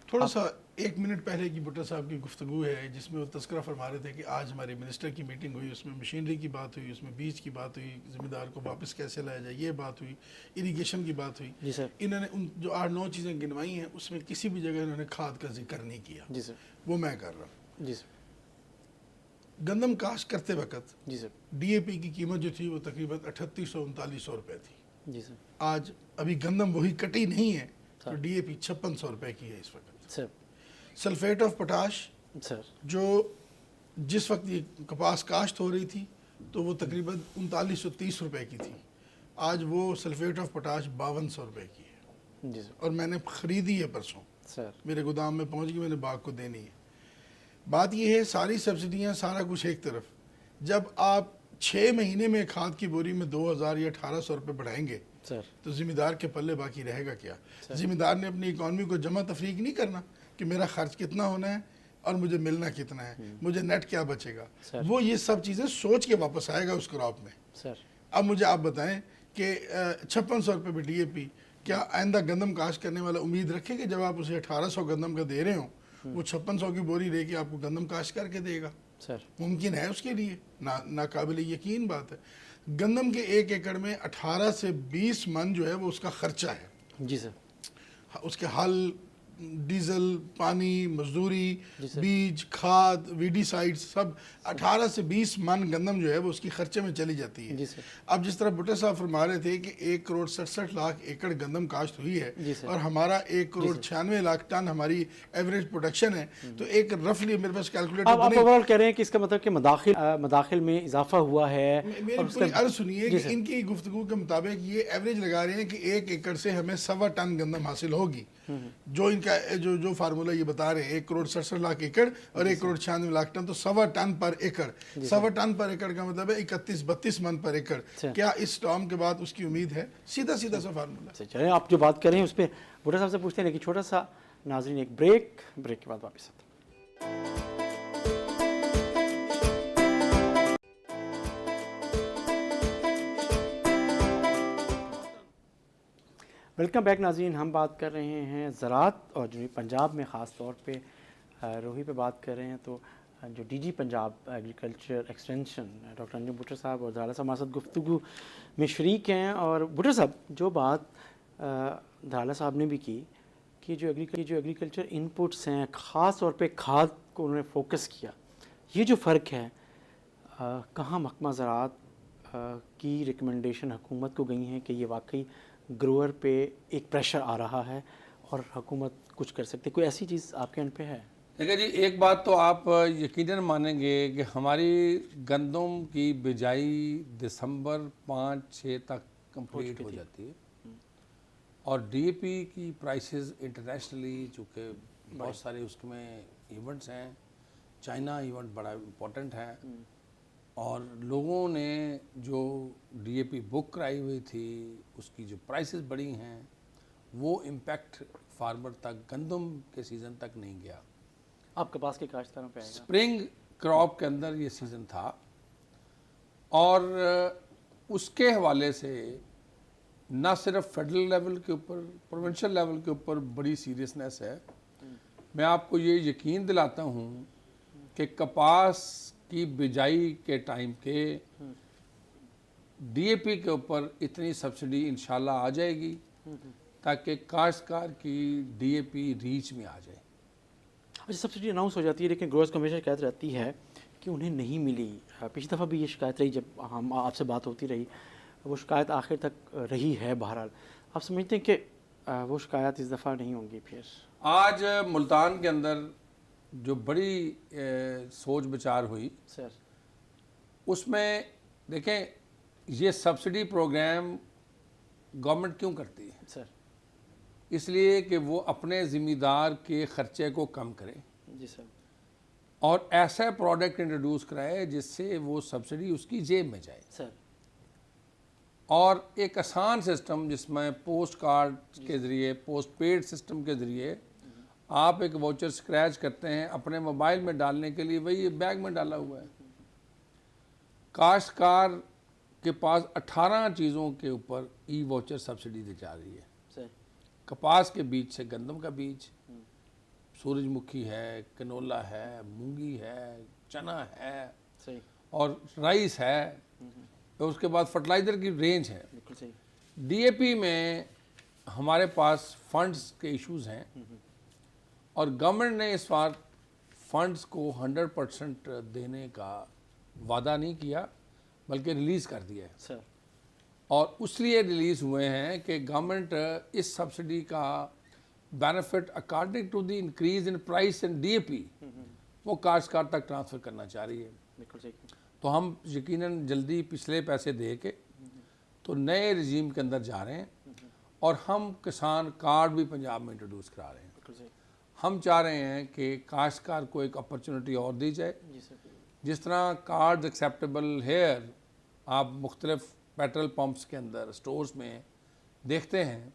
[SPEAKER 3] थोड़ा सा 1 मिनट पहले की भुट्टो साहब की गुफ्तगू है जिसमें वो तस्करा फरमा रहे थे कि आज हमारे मिनिस्टर की मीटिंग हुई, उसमें मशीनरी की बात हुई, उसमें बीज की बात हुई, ज़िम्मेदार को वापस कैसे लाया जाए ये बात हुई, इरीगेशन की बात हुई।
[SPEAKER 1] जी सर।
[SPEAKER 3] इन्होंने उन जो 8-9 चीज़ें गिनवाई हैं उसमें किसी भी जगह इन्होंने खाद का जिक्र नहीं किया।
[SPEAKER 1] जी सर।
[SPEAKER 3] वो मैं कर रहा हूँ।
[SPEAKER 1] जी सर।
[SPEAKER 3] गंदम काश्त करते वक्त
[SPEAKER 1] जी सर।
[SPEAKER 3] DAP की कीमत जो थी वो तकरीबन 3800-3900 रुपये थी।
[SPEAKER 1] जी सर।
[SPEAKER 3] आज अभी गंदम वही कटी नहीं है तो DAP 5600 रुपये की है इस वक्त।
[SPEAKER 1] Sir.
[SPEAKER 3] Sulphate of potash
[SPEAKER 1] sir
[SPEAKER 3] जो जिस वक्त ये कपास काश्त हो रही थी तो वो तकरीबन 3930 रुपये की थी। आज वो सल्फेट ऑफ पोटाश 5200 रुपये की है।
[SPEAKER 1] जी सर।
[SPEAKER 3] और मैंने ख़रीदी है परसों,
[SPEAKER 1] सर
[SPEAKER 3] मेरे गोदाम में पहुंच गई, मैंने बाग को देनी है। बात यह है सारी सब्सिडियां सारा कुछ एक तरफ, जब आप 6 महीने में खाद की बोरी में 2000 या 1800 रुपये बढ़ाएंगे
[SPEAKER 1] सर
[SPEAKER 3] तो ज़िम्मेदार के पल्ले बाकी रहेगा क्या? ज़िम्मेदार ने अपनी इकॉनमी को जमा तफरीक नहीं करना कि मेरा खर्च कितना होना है और मुझे मिलना कितना है, मुझे नेट क्या बचेगा। वो ये सब चीज़ें सोच के वापस आएगा उस क्रॉप में।
[SPEAKER 1] सर
[SPEAKER 3] अब मुझे आप बताएं कि 5600 रुपये पे DAP, क्या आइंदा गंदम काश्त करने वाला उम्मीद रखे कि जब आप उसे 1800 गंदम का दे रहे हो वो 5600 की बोरी लेके आपको गंदम काश्त करके देगा।
[SPEAKER 1] सर
[SPEAKER 3] मुमकिन है उसके लिए, नाकाबिल यकीन बात है। गंदम के 1 एकड़ में 18 से 20 मन जो है वो उसका खर्चा है।
[SPEAKER 1] जी सर,
[SPEAKER 3] उसके हल, डीजल, पानी, मजदूरी,
[SPEAKER 1] जी सर।
[SPEAKER 3] बीज, खाद, वीडीसाइड्स सब 18 से 20 मन गंदम जो है वो उसकी खर्चे में चली जाती है।
[SPEAKER 1] जी सर।
[SPEAKER 3] अब जिस तरह भुट्टो साहब फरमा रहे थे कि 1,67,00,000 एकड़ गंदम काश्त हुई
[SPEAKER 1] जी
[SPEAKER 3] है
[SPEAKER 1] सर।
[SPEAKER 3] और हमारा 1,96,00,000 टन हमारी एवरेज प्रोडक्शन है, तो एक रफली मेरे पास कैलकुलेटर
[SPEAKER 1] अब आप ओवरऑल कह रहे हैं कि इसका मतलब कि मदाखिल में इजाफा हुआ है।
[SPEAKER 3] मेरी
[SPEAKER 1] और
[SPEAKER 3] पूरी अर्ज सुनिए
[SPEAKER 1] जी
[SPEAKER 3] कि
[SPEAKER 1] सर।
[SPEAKER 3] इनकी गुफ्तगू के मुताबिक ये एवरेज लगा रहे हैं कि 1 एकड़ से हमें 1.25 टन गंदम हासिल होगी। जो इनका जो फार्मूला ये बता रहे हैं 1,67,00,000 एकड़ और 1,96,00,000 टन, तो 1.25 टन पर एकड़। 1.25 टन पर एकड़ का मतलब है 31-32 मन पर एकड़।
[SPEAKER 1] अच्छा।
[SPEAKER 3] क्या इस स्टॉर्म के बाद उसकी उम्मीद है? सीधा सीधा सा फार्मूला।
[SPEAKER 1] अच्छा, चलिए आप जो बात कर रहे हैं उस पर भुट्टो साहब से पूछते हैं, लेकिन छोटा सा नाज़रीन एक ब्रेक के बाद वापस आते हैं। वेलकम बैक नाज़रीन, हम बात कर रहे हैं ज़राअत और जो पंजाब में ख़ास तौर पे रोही पे बात कर रहे हैं। तो जो DG Punjab agriculture extension doctor Anjum Bhutto साहब और धाला साहब हमारे साथ गुफ्तगू में शरीक हैं। और भुट्टो साहब, जो बात धाला साहब ने भी की कि जो एग्रीकल्चर इनपुट्स हैं, ख़ास तौर पे खाद को उन्होंने फोकस किया, ये जो फ़र्क है कहाँ महकमा ज़राअत की रिकमेंडेशन हुकूमत को गई हैं कि ये वाकई ग्रोअर पे एक प्रेशर आ रहा है और हुकूमत कुछ कर सकती है, कोई ऐसी चीज़ आपके एंड पे है?
[SPEAKER 2] देखिए जी, एक बात तो आप यकीनन मानेंगे कि हमारी गंदम की बिजाई दिसंबर 5-6 तक कंप्लीट हो जाती है और डीएपी की प्राइसेस इंटरनेशनली, चूँकि बहुत सारे उसमें इवेंट्स हैं, चाइना इवेंट बड़ा इम्पोर्टेंट है और लोगों ने जो डीएपी बुक कराई हुई थी उसकी जो प्राइसेस बढ़ी हैं, वो इम्पैक्ट फार्मर तक गंदम के सीज़न तक नहीं गया।
[SPEAKER 1] आप कपास के काश्तकारों पे आएगा।
[SPEAKER 2] स्प्रिंग क्रॉप के अंदर ये सीज़न था और उसके हवाले से ना सिर्फ फेडरल लेवल के ऊपर, प्रोविंशियल लेवल के ऊपर बड़ी सीरियसनेस है। मैं आपको ये यकीन दिलाता हूँ कि कपास की बिजाई के टाइम के डीएपी के ऊपर इतनी सब्सिडी इंशाल्लाह आ जाएगी ताकि काश्तकार की डीएपी रीच में आ जाए।
[SPEAKER 1] अच्छा, सब्सिडी अनाउंस हो जाती है लेकिन ग्रोअर्स को हमेशा शिकायत रहती है कि उन्हें नहीं मिली। पिछली दफ़ा भी ये शिकायत रही, जब हम आपसे बात होती रही, वो शिकायत आखिर तक रही है। बहरहाल आप समझते हैं कि वो शिकायत इस दफ़ा नहीं होंगी फिर?
[SPEAKER 2] आज मुल्तान के अंदर जो बड़ी सोच विचार हुई
[SPEAKER 1] सर,
[SPEAKER 2] उसमें देखें, ये सब्सिडी प्रोग्राम गवर्नमेंट क्यों करती है?
[SPEAKER 1] सर
[SPEAKER 2] इसलिए कि वो अपने ज़िम्मेदार के ख़र्चे को कम करे
[SPEAKER 1] जी सर,
[SPEAKER 2] और ऐसा प्रोडक्ट इंट्रोड्यूस कराए जिससे वो सब्सिडी उसकी जेब में जाए।
[SPEAKER 1] सर
[SPEAKER 2] और एक आसान सिस्टम जिसमें पोस्ट कार्ड के ज़रिए, पोस्ट पेड सिस्टम के ज़रिए आप एक वाउचर स्क्रैच करते हैं अपने मोबाइल में डालने के लिए, वही बैग में डाला हुआ है। काश्तकार के पास 18 चीज़ों के ऊपर ई वाउचर सब्सिडी दी जा रही है।
[SPEAKER 1] सर
[SPEAKER 2] कपास के बीज से गंदम का बीज, सूरजमुखी है, कनोला है, मूंगी है, चना है
[SPEAKER 1] सही,
[SPEAKER 2] और राइस है, और उसके बाद फर्टिलाइज़र की रेंज है।
[SPEAKER 1] बिल्कुल सही।
[SPEAKER 2] डीएपी में हमारे पास फंड्स के इश्यूज हैं और गवर्नमेंट ने इस बार फंड्स को 100% देने का वादा नहीं किया बल्कि रिलीज़ कर दिया है।
[SPEAKER 1] सर
[SPEAKER 2] और उसलिए रिलीज़ हुए हैं कि गवर्नमेंट इस सब्सिडी का benefit according to the increase in price and DAP वो काश्तकार तक ट्रांसफ़र करना चाह रही है।
[SPEAKER 1] बिल्कुल सही।
[SPEAKER 2] तो हम यकीनन जल्दी पिछले पैसे दे के तो नए रजीम के अंदर जा रहे हैं और हम किसान कार्ड भी पंजाब में इंट्रोड्यूस करा रहे हैं।
[SPEAKER 1] बिल्कुल सही।
[SPEAKER 2] हम चाह रहे हैं कि काश्तकार को एक अपॉर्चुनिटी और दी जाए।
[SPEAKER 1] जी सर,
[SPEAKER 2] जिस तरह कार्ड एक्सेप्टेबल हेयर आप मुख्तलिफ पेट्रोल पंप्स के अंदर, स्टोर्स में देखते हैं,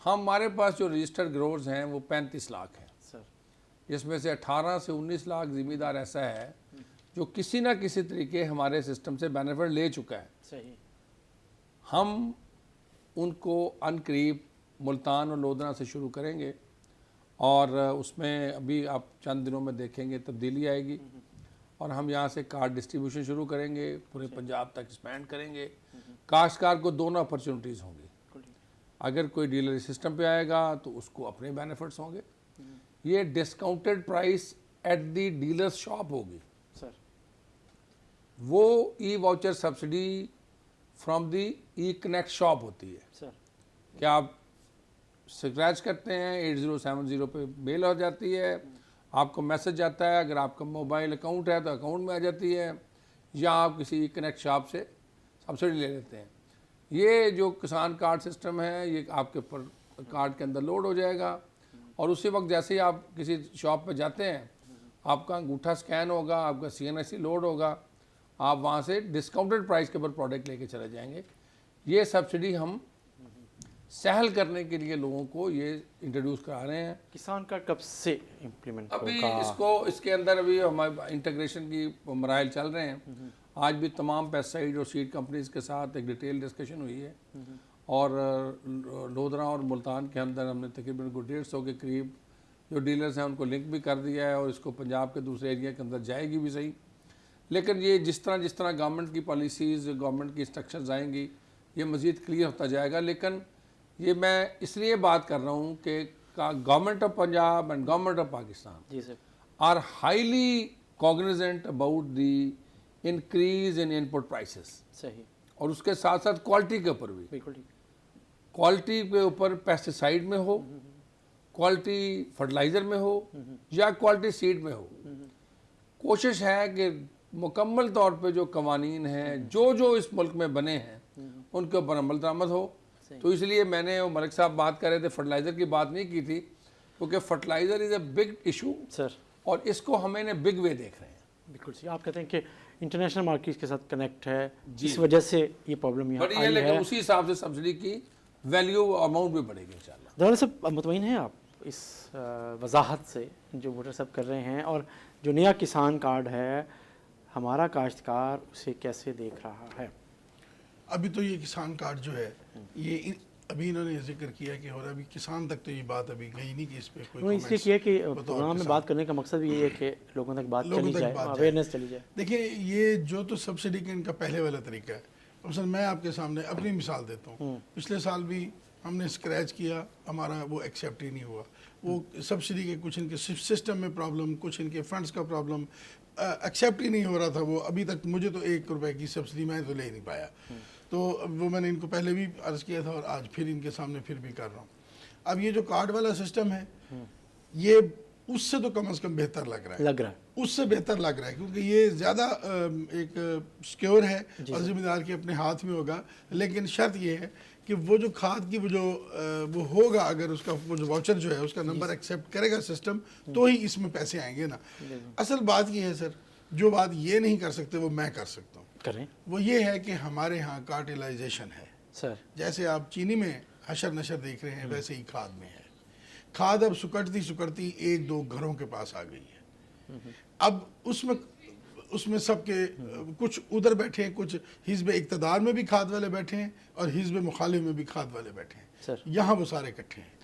[SPEAKER 2] हमारे पास जो रजिस्टर्ड ग्रोवर्स हैं वो 35 लाख हैं,
[SPEAKER 1] सर
[SPEAKER 2] जिसमें से 18 से 19 लाख ज़िम्मेदार ऐसा है जो किसी ना किसी तरीके हमारे सिस्टम से बेनिफिट ले चुका है।
[SPEAKER 1] सही।
[SPEAKER 2] हम उनको अनकरीब मुल्तान और लोधना से शुरू करेंगे और उसमें अभी आप चंद दिनों में देखेंगे तब्दीली आएगी और हम यहाँ से कार्ड डिस्ट्रीब्यूशन शुरू करेंगे, पूरे पंजाब तक एक्सपैंड करेंगे। काश्तकार को दोनों अपॉर्चुनिटीज़ होंगी। अगर कोई डीलर सिस्टम पे आएगा तो उसको अपने बेनिफिट्स होंगे। ये discounted price at the dealers shop होगी
[SPEAKER 1] सर।
[SPEAKER 2] वो ई voucher subsidy from the E connect shop होती है
[SPEAKER 1] सर।
[SPEAKER 2] कि आप स्क्रैच करते हैं 8070 पे मेल हो जाती है, आपको मैसेज आता है, अगर आपका मोबाइल अकाउंट है तो अकाउंट में आ जाती है, या आप किसी ई कनेक्ट शॉप से सब्सिडी ले लेते हैं। ये जो किसान कार्ड सिस्टम है ये आपके ऊपर कार्ड के अंदर लोड हो जाएगा और उसी वक्त जैसे ही आप किसी शॉप पे जाते हैं आपका अंगूठा स्कैन होगा, आपका CNSC लोड होगा, आप वहाँ से डिस्काउंटेड प्राइस के ऊपर प्रोडक्ट लेके चले जाएंगे। ये सब्सिडी हम सहल करने के लिए लोगों को ये इंट्रोड्यूस करा रहे हैं।
[SPEAKER 1] किसान कार्ड कब से इम्प्लीमेंट
[SPEAKER 2] अभी
[SPEAKER 1] होगा?
[SPEAKER 2] इसके अंदर अभी हमारे इंटीग्रेशन की मराइल चल रहे हैं। आज भी तमाम पेस्टिसाइड और सीड कंपनीज के साथ एक डिटेल डिस्कशन हुई है और लोधरा और मुल्तान के अंदर हमने तकरीबन 150 के करीब जो डीलर्स हैं उनको लिंक भी कर दिया है और इसको पंजाब के दूसरे एरिया के अंदर जाएगी भी सही। लेकिन ये जिस तरह गवर्नमेंट की पॉलिसीज़, गवर्नमेंट की इंस्ट्रक्शंस आएंगी, ये मज़ीद क्लियर होता जाएगा। लेकिन ये मैं इसलिए बात कर रहा हूँ कि government of Punjab and government of Pakistan
[SPEAKER 1] ji sir
[SPEAKER 2] are highly cognizant about the increase in input prices,
[SPEAKER 1] सही,
[SPEAKER 2] और उसके साथ साथ क्वालिटी के ऊपर भी।
[SPEAKER 1] बिल्कुल ठीक।
[SPEAKER 2] क्वालिटी के ऊपर पेस्टिसाइड में हो, क्वालिटी फर्टिलाइज़र में हो या क्वालिटी सीड में हो, कोशिश है कि मुकम्मल तौर पे जो कवानीन हैं जो इस मुल्क में बने हैं उनके ऊपर अमल दरामद हो। तो इसलिए मैंने वो मलिक साहब बात कर रहे थे, फर्टिलाइज़र की बात नहीं की थी क्योंकि fertiliser is a big issue
[SPEAKER 1] sir,
[SPEAKER 2] और इसको हमें बिग वे देख रहे हैं।
[SPEAKER 1] बिल्कुल सही। आप कहते हैं कि इंटरनेशनल मार्केट के साथ कनेक्ट है, इस वजह से ये प्रॉब्लम यहाँ आई
[SPEAKER 2] लेकिन
[SPEAKER 1] है।
[SPEAKER 2] उसी हिसाब से सब्सिडी की वैल्यू अमाउंट भी बढ़ेगी इंशाल्लाह।
[SPEAKER 1] दौरा साहब, मुतमईन हैं आप इस वजाहत से जो वोटर सब कर रहे हैं, और जो नया किसान कार्ड है हमारा काश्तकार उसे कैसे देख रहा है?
[SPEAKER 3] अभी तो ये किसान कार्ड जो है ये अभी इन्होंने जिक्र किया कि और अभी किसान तक तो ये बात अभी गई नहीं कि इस पे कोई
[SPEAKER 1] उन्होंने इसलिए किया कि प्रोग्राम में बात करने का मकसद भी ये है कि लोगों तक बात चली जाए, अवेयरनेस चली जाए।
[SPEAKER 3] देखिए ये जो तो सब्सिडी का इनका पहले वाला तरीका है। सर मैं आपके सामने अपनी मिसाल देता हूँ। पिछले साल भी हमने स्क्रैच किया, हमारा वो एक्सेप्ट ही नहीं हुआ। वो सब्सिडी के कुछ इनके सिस्टम में प्रॉब्लम, कुछ इनके फंड्स का प्रॉब्लम, एक्सेप्ट ही नहीं हो रहा था वो। अभी तक मुझे तो 1 रुपए की सब्सिडी मैं तो ले नहीं पाया। तो वो मैंने इनको पहले भी अर्ज़ किया था और आज फिर इनके सामने फिर भी कर रहा हूँ। अब ये जो कार्ड वाला सिस्टम है ये उससे तो कम से कम बेहतर लग रहा है, उससे बेहतर लग रहा है क्योंकि ये ज़्यादा एक सिक्योर है और जिम्मेदार के अपने हाथ में होगा। लेकिन शर्त ये है कि वो जो खाद की वो होगा, अगर उसका वो जो वाउचर जो है उसका नंबर एक्सेप्ट करेगा सिस्टम तो ही इसमें पैसे आएंगे ना। असल बात ये है सर, जो बात ये नहीं कर सकते वो मैं कर सकता हूँ।
[SPEAKER 1] करें
[SPEAKER 3] वो ये है कि हमारे यहाँ कार्टेलाइजेशन है
[SPEAKER 1] सर।
[SPEAKER 3] जैसे आप चीनी में हशर नशर देख रहे हैं वैसे ही खाद में है। खाद अब सुकड़ती 1-2 घरों के पास आ गई है। अब उसमें सबके कुछ उधर बैठे हैं, कुछ हिज़्ब इक़्तिदार में भी खाद वाले बैठे हैं और हिज़्ब मुखालिफ में भी खाद वाले बैठे हैं। यहाँ वो सारे इकट्ठे हैं।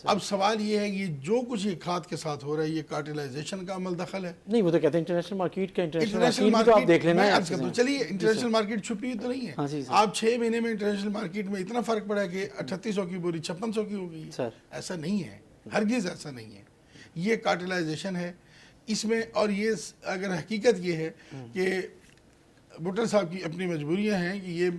[SPEAKER 3] अब सवाल ये है ये जो कुछ ये खाद के साथ हो रहा है ये कार्टेलाइजेशन का अमल दखल है?
[SPEAKER 1] नहीं, वो तो कहते हैं इंटरनेशनल मार्केट का। इंटरनेशनल मार्केट तो आप देख लेना है।
[SPEAKER 3] तो चलिए इंटरनेशनल मार्केट छुपी हुई तो नहीं है। आप 6 महीने में इंटरनेशनल मार्केट में इतना फर्क पड़ा है कि 3800 की बोरी 5600 की हो गई है। ऐसा नहीं है, हरगिज़ ऐसा नहीं है। ये कार्टेलाइजेशन है इसमें। और ये अगर हकीकत ये है कि भुट्टो साहब की अपनी मजबूरियां हैं कि ये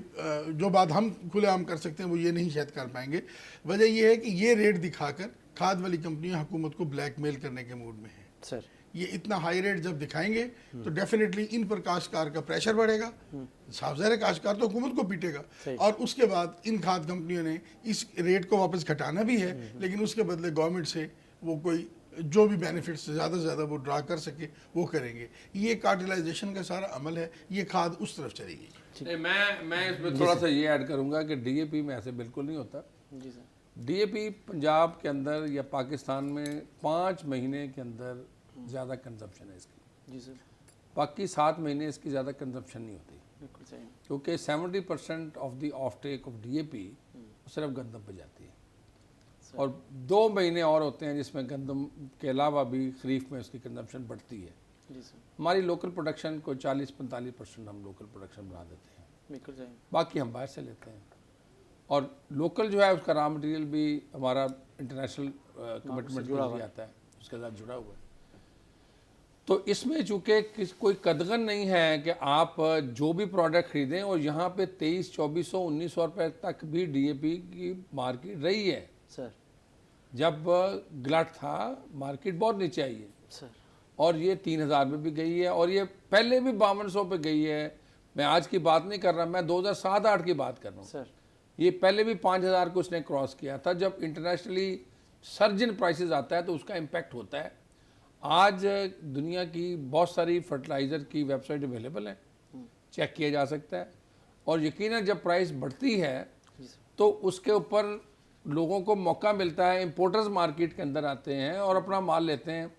[SPEAKER 3] जो बात हम खुलेआम कर सकते हैं वो ये नहीं शायद कर पाएंगे। वजह ये है कि ये रेट दिखाकर खाद वाली कंपनियां हुकूमत को ब्लैकमेल करने के मूड में हैं
[SPEAKER 1] सर।
[SPEAKER 3] ये इतना हाई रेट जब दिखाएंगे तो डेफिनेटली इन पर काश्तकार का प्रेशर बढ़ेगा। साफ ज़ाहिर है काश्तकार तो हुकूमत को पीटेगा और उसके बाद इन खाद कंपनियों ने इस रेट को वापस घटाना भी है, लेकिन उसके बदले गवर्नमेंट से वो कोई जो भी बेनिफिट्स ज़्यादा से ज़्यादा वो ड्रा कर सके वो करेंगे। ये कार्टेलाइजेशन का सारा अमल है, ये खाद उस तरफ चलेगी।
[SPEAKER 2] मैं इसमें थोड़ा सा ये ऐड करूंगा कि डीएपी में ऐसे बिल्कुल नहीं होता।
[SPEAKER 1] जी सर।
[SPEAKER 2] डीएपी पंजाब के अंदर या पाकिस्तान में 5 महीने के अंदर ज़्यादा कंजप्शन है इसकी।
[SPEAKER 1] जी सर।
[SPEAKER 2] बाकी 7 महीने इसकी ज़्यादा कंजप्शन नहीं होती
[SPEAKER 1] बिल्कुल सही।
[SPEAKER 2] क्योंकि 70% of the of take off DAP सिर्फ गंदम पे जाती है। और 2 महीने और होते हैं जिसमें गंदम के अलावा भी खरीफ में उसकी कंजम्पशन बढ़ती है।
[SPEAKER 1] जी सर,
[SPEAKER 2] हमारी लोकल प्रोडक्शन को 40-45% हम लोकल प्रोडक्शन बना देते हैं,
[SPEAKER 1] बिल्कुल सही।
[SPEAKER 2] बाकी हम बाहर से लेते हैं। और लोकल जो है उसका रॉ मटेरियल भी हमारा इंटरनेशनल कमिटमेंट के जरिए आता है, उसके साथ जुड़ा हुआ है। तो इसमें चूँकि कोई कदगन नहीं है कि आप जो भी प्रोडक्ट खरीदें, और यहाँ पे 2300-2400-1900 रुपये तक भी डीएपी की मार्केट रही है।
[SPEAKER 1] सर
[SPEAKER 2] जब गलत था मार्केट बहुत नीचे आई है,
[SPEAKER 1] सर,
[SPEAKER 2] और ये 3000 में भी गई है, और ये पहले भी 5200 पे गई है। मैं आज की बात नहीं कर रहा, मैं 2007-8 की बात कर रहा हूँ।
[SPEAKER 1] सर
[SPEAKER 2] ये पहले भी 5000 को उसने क्रॉस किया था। जब इंटरनेशनली सर्ज इन प्राइसेस आता है तो उसका इम्पैक्ट होता है। आज दुनिया की बहुत सारी फर्टिलाइज़र की वेबसाइट अवेलेबल है, चेक किया जा सकता है। और यकीनन जब प्राइस बढ़ती है तो उसके ऊपर लोगों को मौका मिलता है, इंपोर्टर्स मार्केट के अंदर आते हैं और अपना माल लेते हैं।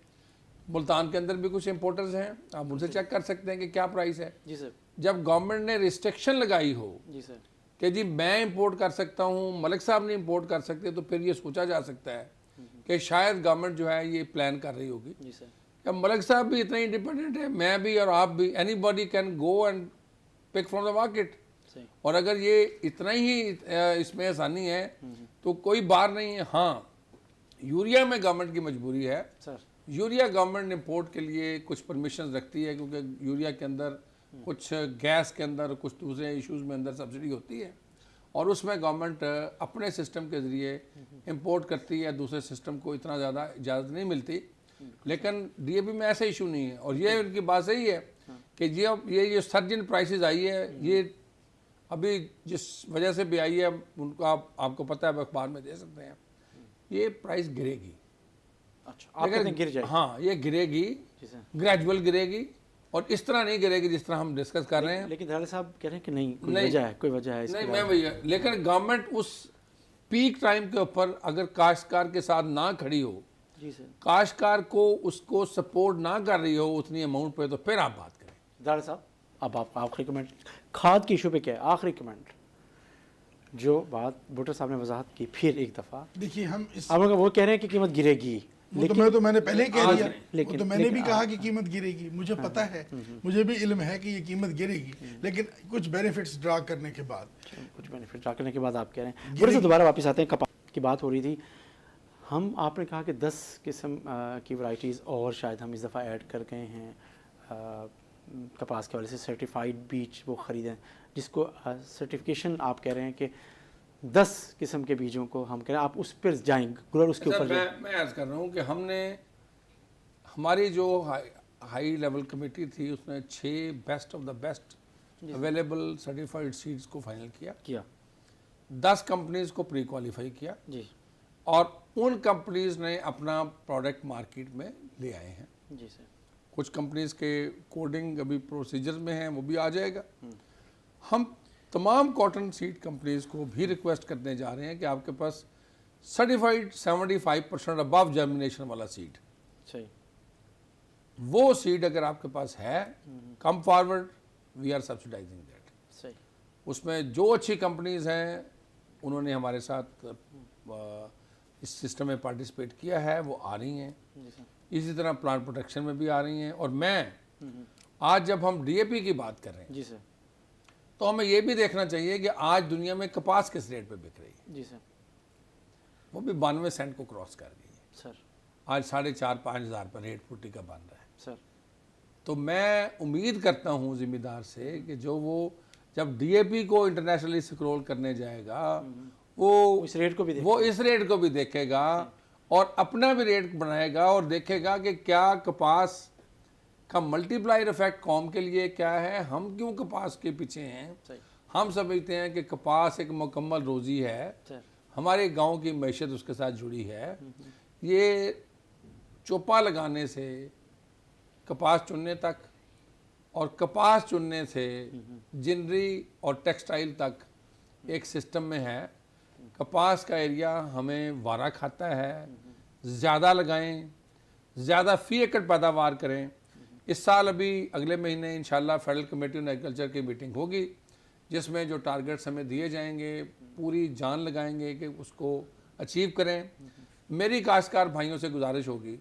[SPEAKER 2] मुल्तान के अंदर भी कुछ इंपोर्टर्स हैं, आप उनसे चेक कर सकते हैं कि क्या प्राइस है।
[SPEAKER 1] जी सर,
[SPEAKER 2] जब गवर्नमेंट ने रिस्ट्रिक्शन लगाई हो
[SPEAKER 1] जी सर,
[SPEAKER 2] कि जी मैं इंपोर्ट कर सकता हूँ, मलिक साहब नहीं इंपोर्ट कर सकते, तो फिर ये सोचा जा सकता है कि शायद गवर्नमेंट जो है ये प्लान कर रही होगी
[SPEAKER 1] जी सर,
[SPEAKER 2] कि मलिक साहब भी इतने इंडिपेंडेंट है, मैं भी और आप भी, anybody can go and pick from the market.
[SPEAKER 1] सही,
[SPEAKER 2] और अगर ये इतना ही इसमें आसानी है तो कोई बार नहीं है। हाँ, यूरिया में गवर्नमेंट की मजबूरी है।
[SPEAKER 1] सर
[SPEAKER 2] यूरिया गवर्नमेंट इंपोर्ट के लिए कुछ परमिशन रखती है, क्योंकि यूरिया के अंदर कुछ गैस के अंदर कुछ दूसरे इश्यूज में अंदर सब्सिडी होती है, और उसमें गवर्नमेंट अपने सिस्टम के ज़रिए इंपोर्ट करती है। दूसरे सिस्टम को इतना ज़्यादा इजाज़त नहीं मिलती। लेकिन डीएपी में ऐसा इशू नहीं है। और ये उनकी बात सही है कि ये सर्ज इन प्राइसेस आई है, ये अभी जिस वजह से भी आई है उनको आपको पता है, अखबार में दे सकते हैं, ये प्राइस गिरेगी।
[SPEAKER 1] अच्छा, आप कहते हैं गिर जाए?
[SPEAKER 2] हाँ, ये गिरेगी,
[SPEAKER 1] जी सर,
[SPEAKER 2] ग्रेजुअल गिरेगी, और इस तरह नहीं गिरेगी जिस तरह हम डिस्कस कर रहे हैं।
[SPEAKER 1] लेकिन धराली साहब कह रहे हैं कि नहीं, कोई
[SPEAKER 2] नहीं,
[SPEAKER 1] वजह है, कोई वजह है इसके
[SPEAKER 2] नहीं,
[SPEAKER 1] बारे
[SPEAKER 2] मैं भैया, लेकिन गवर्नमेंट उस पीक टाइम के ऊपर अगर काश्तकार के साथ ना खड़ी हो,
[SPEAKER 1] में? जी सर,
[SPEAKER 2] काश्तकार को उसको सपोर्ट ना कर रही हो उतनी अमाउंट पे, तो फिर आप बात करें।
[SPEAKER 1] धराली साहब अब आप आखिरी कमेंट खाद के इशू पे क्या है? आखिरी कमेंट, जो बात भुट्टो साहब ने वजाहत की फिर एक दफ़ा,
[SPEAKER 3] देखिए हम इस
[SPEAKER 1] आप लोग वो कह रहे हैं कि कीमत गिरेगी,
[SPEAKER 3] तो मैंने पहले ही कह दिया,
[SPEAKER 1] लेकिन-
[SPEAKER 3] तो मैंने भी
[SPEAKER 1] लेकिन-
[SPEAKER 3] कहा कि कीमत गिरेगी। मुझे पता है, मुझे भी इल्म है कि ये कीमत गिरेगी, लेकिन कुछ बेनिफिट्स ड्रा करने के बाद,
[SPEAKER 1] कुछ बेनिफिट ड्रा करने के बाद आप कह रहे हैं। थोड़े से दोबारा वापस आते हैं, कपास की बात हो रही थी। हम आपने कहा कि 10 किस्म की वैरायटीज़ और शायद हम इस दफ़ा ऐड कर गए हैं कपास के वाले से। सर्टिफाइड बीज वो ख़रीदें, जिसको सर्टिफिकेशन आप कह रहे हैं कि 10 किस्म के बीजों को हम कह रहे हैं आप उस पर जाएंगे, गुलर उसके ऊपर जाएं।
[SPEAKER 2] मैं अर्ज कर रहा हूँ कि हमने हमारी जो हाई लेवल कमेटी थी उसने 6 best of the best available certified seeds को फाइनल किया, 10 कंपनीज को प्री क्वालिफाई किया,
[SPEAKER 1] जी
[SPEAKER 2] और उन कंपनीज ने अपना प्रोडक्ट मार्केट में ले आए हैं।
[SPEAKER 1] जी सर,
[SPEAKER 2] कुछ कंपनीज के कोडिंग अभी प्रोसीजर में हैं, वो भी आ जाएगा। हम तमाम कॉटन सीड कंपनीज को भी रिक्वेस्ट करने जा रहे हैं कि आपके पास सर्टिफाइड 75% अबव जर्मिनेशन वाला सीड,
[SPEAKER 1] सही,
[SPEAKER 2] वो सीड अगर आपके पास है, come forward, we are subsidising that.
[SPEAKER 1] सही,
[SPEAKER 2] उसमें जो अच्छी कंपनीज हैं उन्होंने हमारे साथ इस सिस्टम में पार्टिसिपेट किया है, वो आ रही हैं।
[SPEAKER 1] जी सर,
[SPEAKER 2] इसी तरह प्लांट प्रोटेक्शन में भी आ रही हैं। और मैं आज जब हम डीएपी की बात कर रहे हैं
[SPEAKER 1] जी सर,
[SPEAKER 2] तो हमें ये भी देखना चाहिए कि आज दुनिया में कपास किस रेट पे बिक रही है।
[SPEAKER 1] जी सर,
[SPEAKER 2] वो भी 92 सेंट को क्रॉस कर गई है।
[SPEAKER 1] सर,
[SPEAKER 2] आज 4,500-5 हज़ार पर रेट पुट्टी का बन रहा है।
[SPEAKER 1] सर,
[SPEAKER 2] तो मैं उम्मीद करता हूँ ज़िम्मेदार से कि जो वो जब डीएपी को इंटरनेशनली स्क्रॉल करने जाएगा, वो
[SPEAKER 1] इस रेट को भी
[SPEAKER 2] वो इस रेट को भी देखेगा और अपना भी रेट बनाएगा, और देखेगा कि क्या कपास का मल्टीप्लायर इफेक्ट कौम के लिए क्या है, हम क्यों कपास के पीछे हैं।
[SPEAKER 1] सही,
[SPEAKER 2] हम समझते हैं कि कपास एक मुकम्मल रोज़ी है,
[SPEAKER 1] सर,
[SPEAKER 2] हमारे गांव की मैशत उसके साथ जुड़ी है। ये चोपा लगाने से कपास चुनने तक, और कपास चुनने से जिनरी और टेक्सटाइल तक एक सिस्टम में है। कपास का एरिया हमें वारा खाता है, ज़्यादा लगाएं, ज़्यादा फी एकड़ पैदावार करें। इस साल अभी अगले महीने इंशाल्लाह फेडरल कमेटी ऑन एग्रीकल्चर की मीटिंग होगी, जिसमें जो टारगेट्स हमें दिए जाएंगे पूरी जान लगाएंगे कि उसको अचीव करें। मेरी काश्तकार भाइयों से गुजारिश होगी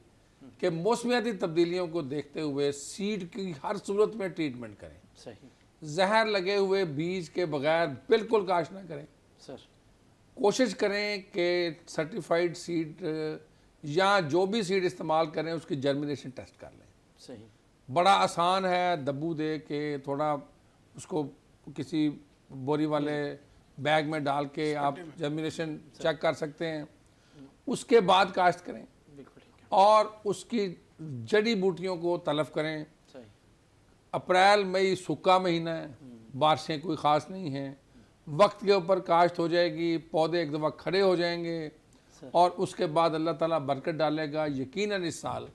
[SPEAKER 2] कि मौसमियाती तब्दीलियों को देखते हुए सीड की हर सूरत में ट्रीटमेंट करें।
[SPEAKER 1] सही
[SPEAKER 2] जहर लगे हुए बीज के बगैर बिल्कुल काश्त ना करें।
[SPEAKER 1] सर।
[SPEAKER 2] कोशिश करें कि सर्टिफाइड सीड या जो भी सीड इस्तेमाल करें उसकी जर्मिनेशन टेस्ट कर लें।
[SPEAKER 1] सही।
[SPEAKER 2] बड़ा आसान है, दब्बू दे के थोड़ा उसको किसी बोरी वाले बैग में डाल के आप जर्मिनेशन चेक कर सकते हैं। उसके बाद काश्त करें
[SPEAKER 1] बिल्कुल ठीक है।
[SPEAKER 2] और उसकी जड़ी बूटियों को तलफ करें।
[SPEAKER 1] सही।
[SPEAKER 2] अप्रैल मई सूखा महीना है, बारिशें कोई ख़ास नहीं हैं, वक्त के ऊपर काश्त हो जाएगी, पौधे एक दफ़ा खड़े हो जाएंगे और उसके बाद अल्लाह ताला बरकत डालेगा। यकीनन इस साल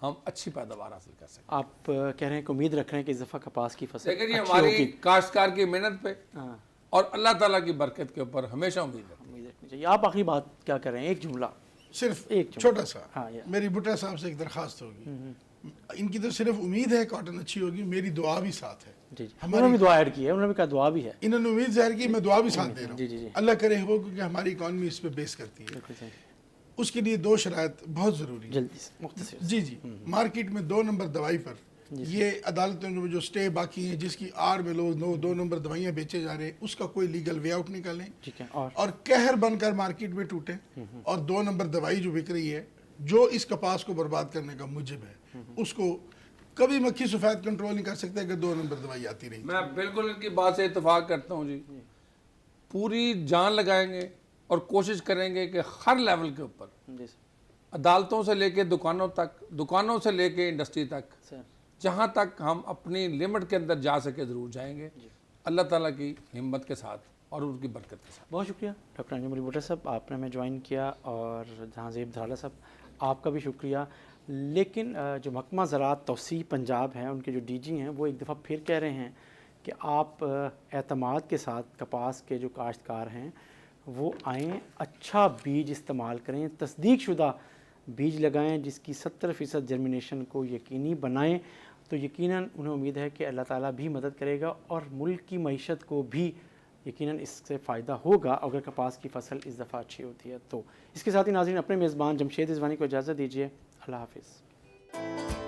[SPEAKER 2] हम अच्छी पैदावार हासिल कर सकते
[SPEAKER 1] आप कह रहे हैं कि उम्मीद रख रहे हैं कि इस दफ़ा कपास की
[SPEAKER 2] हैं।
[SPEAKER 1] फसल
[SPEAKER 2] लेकिन ये
[SPEAKER 1] अच्छी
[SPEAKER 2] हमारी
[SPEAKER 1] होगी।
[SPEAKER 2] काश्तकार की मेहनत पे
[SPEAKER 1] हाँ,
[SPEAKER 2] और अल्लाह ताला की बरकत के ऊपर हमेशा उम्मीद है।
[SPEAKER 1] उम्मीद रखनी चाहिए। आप आखिरी बात क्या कर रहे हैं, एक जुमला?
[SPEAKER 3] सिर्फ
[SPEAKER 1] एक जुमला।
[SPEAKER 3] छोटा सा
[SPEAKER 1] हाँ, या।
[SPEAKER 3] मेरी भुट्टा साहब से एक दरखास्त होगी, इनकी तो सिर्फ उम्मीद है कॉटन अच्छी होगी, मेरी दुआ भी साथ है।
[SPEAKER 1] जी जी,
[SPEAKER 3] हमारी-
[SPEAKER 1] उन्होंने भी दुआ ऐड की है, उन्होंने भी कहा दुआ भी है।
[SPEAKER 3] इन्होंने उम्मीद जाहिर की, मैं दुआ भी साथ दे रहा
[SPEAKER 1] जी, जी, जी।
[SPEAKER 3] हूँ। अल्लाह करे वो, क्योंकि हमारी इकॉनमी इस पे बेस करती है।
[SPEAKER 1] बिल्कुल सही।
[SPEAKER 3] उसके लिए दो शराइत बहुत ज़रूरी है।
[SPEAKER 1] जल्दी से मुख्तसर।
[SPEAKER 3] जी जी, मार्केट में 2 नंबर दवाई पर ये अदालतों में जो स्टे बाकी है, जिसकी आड़ में लोग 2 नंबर दवाइयाँ बेचे जा रहे हैं, उसका कोई लीगल वे आउट निकालें
[SPEAKER 1] ठीक है।
[SPEAKER 3] और कहर बनकर मार्केट में टूटे। और 2 नंबर दवाई जो बिक रही है, जो इस कपास को बर्बाद करने का मुजिब है, उसको कभी मक्खी सफ़ेद कंट्रोल नहीं कर सकते अगर 2 नंबर दवाई आती रही।
[SPEAKER 2] मैं बिल्कुल इनकी बात से इत्तेफाक करता हूँ जी। पूरी जान लगाएंगे और कोशिश करेंगे कि हर लेवल के ऊपर,
[SPEAKER 1] जी सर।
[SPEAKER 2] अदालतों से लेके दुकानों तक, दुकानों से लेके इंडस्ट्री तक,
[SPEAKER 1] सर
[SPEAKER 2] जहाँ तक हम अपनी लिमिट के अंदर जा सके ज़रूर जाएंगे, अल्लाह ताला की हिम्मत के साथ और उनकी बरकत के साथ।
[SPEAKER 1] बहुत शुक्रिया डॉक्टर अंजुम अली भुट्टो साहब, आपने हमें ज्वाइन किया, और जहाँ ज़ेब धराला साहब आपका भी शुक्रिया। लेकिन जो महकमा ज़राअत तौसीह पंजाब हैं, उनके जो डीजी हैं, वो एक दफ़ा फिर कह रहे हैं कि आप एतमाद के साथ कपास के जो काश्तकार हैं वो आएँ, अच्छा बीज इस्तेमाल करें, तस्दीक शुदा बीज लगाएं जिसकी 70% जर्मिनेशन को यकीनी बनाएं, तो यकीनन उन्हें उम्मीद है कि अल्लाह ताला भी मदद करेगा और मुल्क की मईशत को भी यकीनन इससे फ़ायदा होगा अगर कपास की फसल इस दफ़ा अच्छी होती है। तो इसके साथ ही नाज़रीन, अपने मेज़बान जमशेद रिजवानी को इजाज़त दीजिए। अल्लाह हाफ़िज़।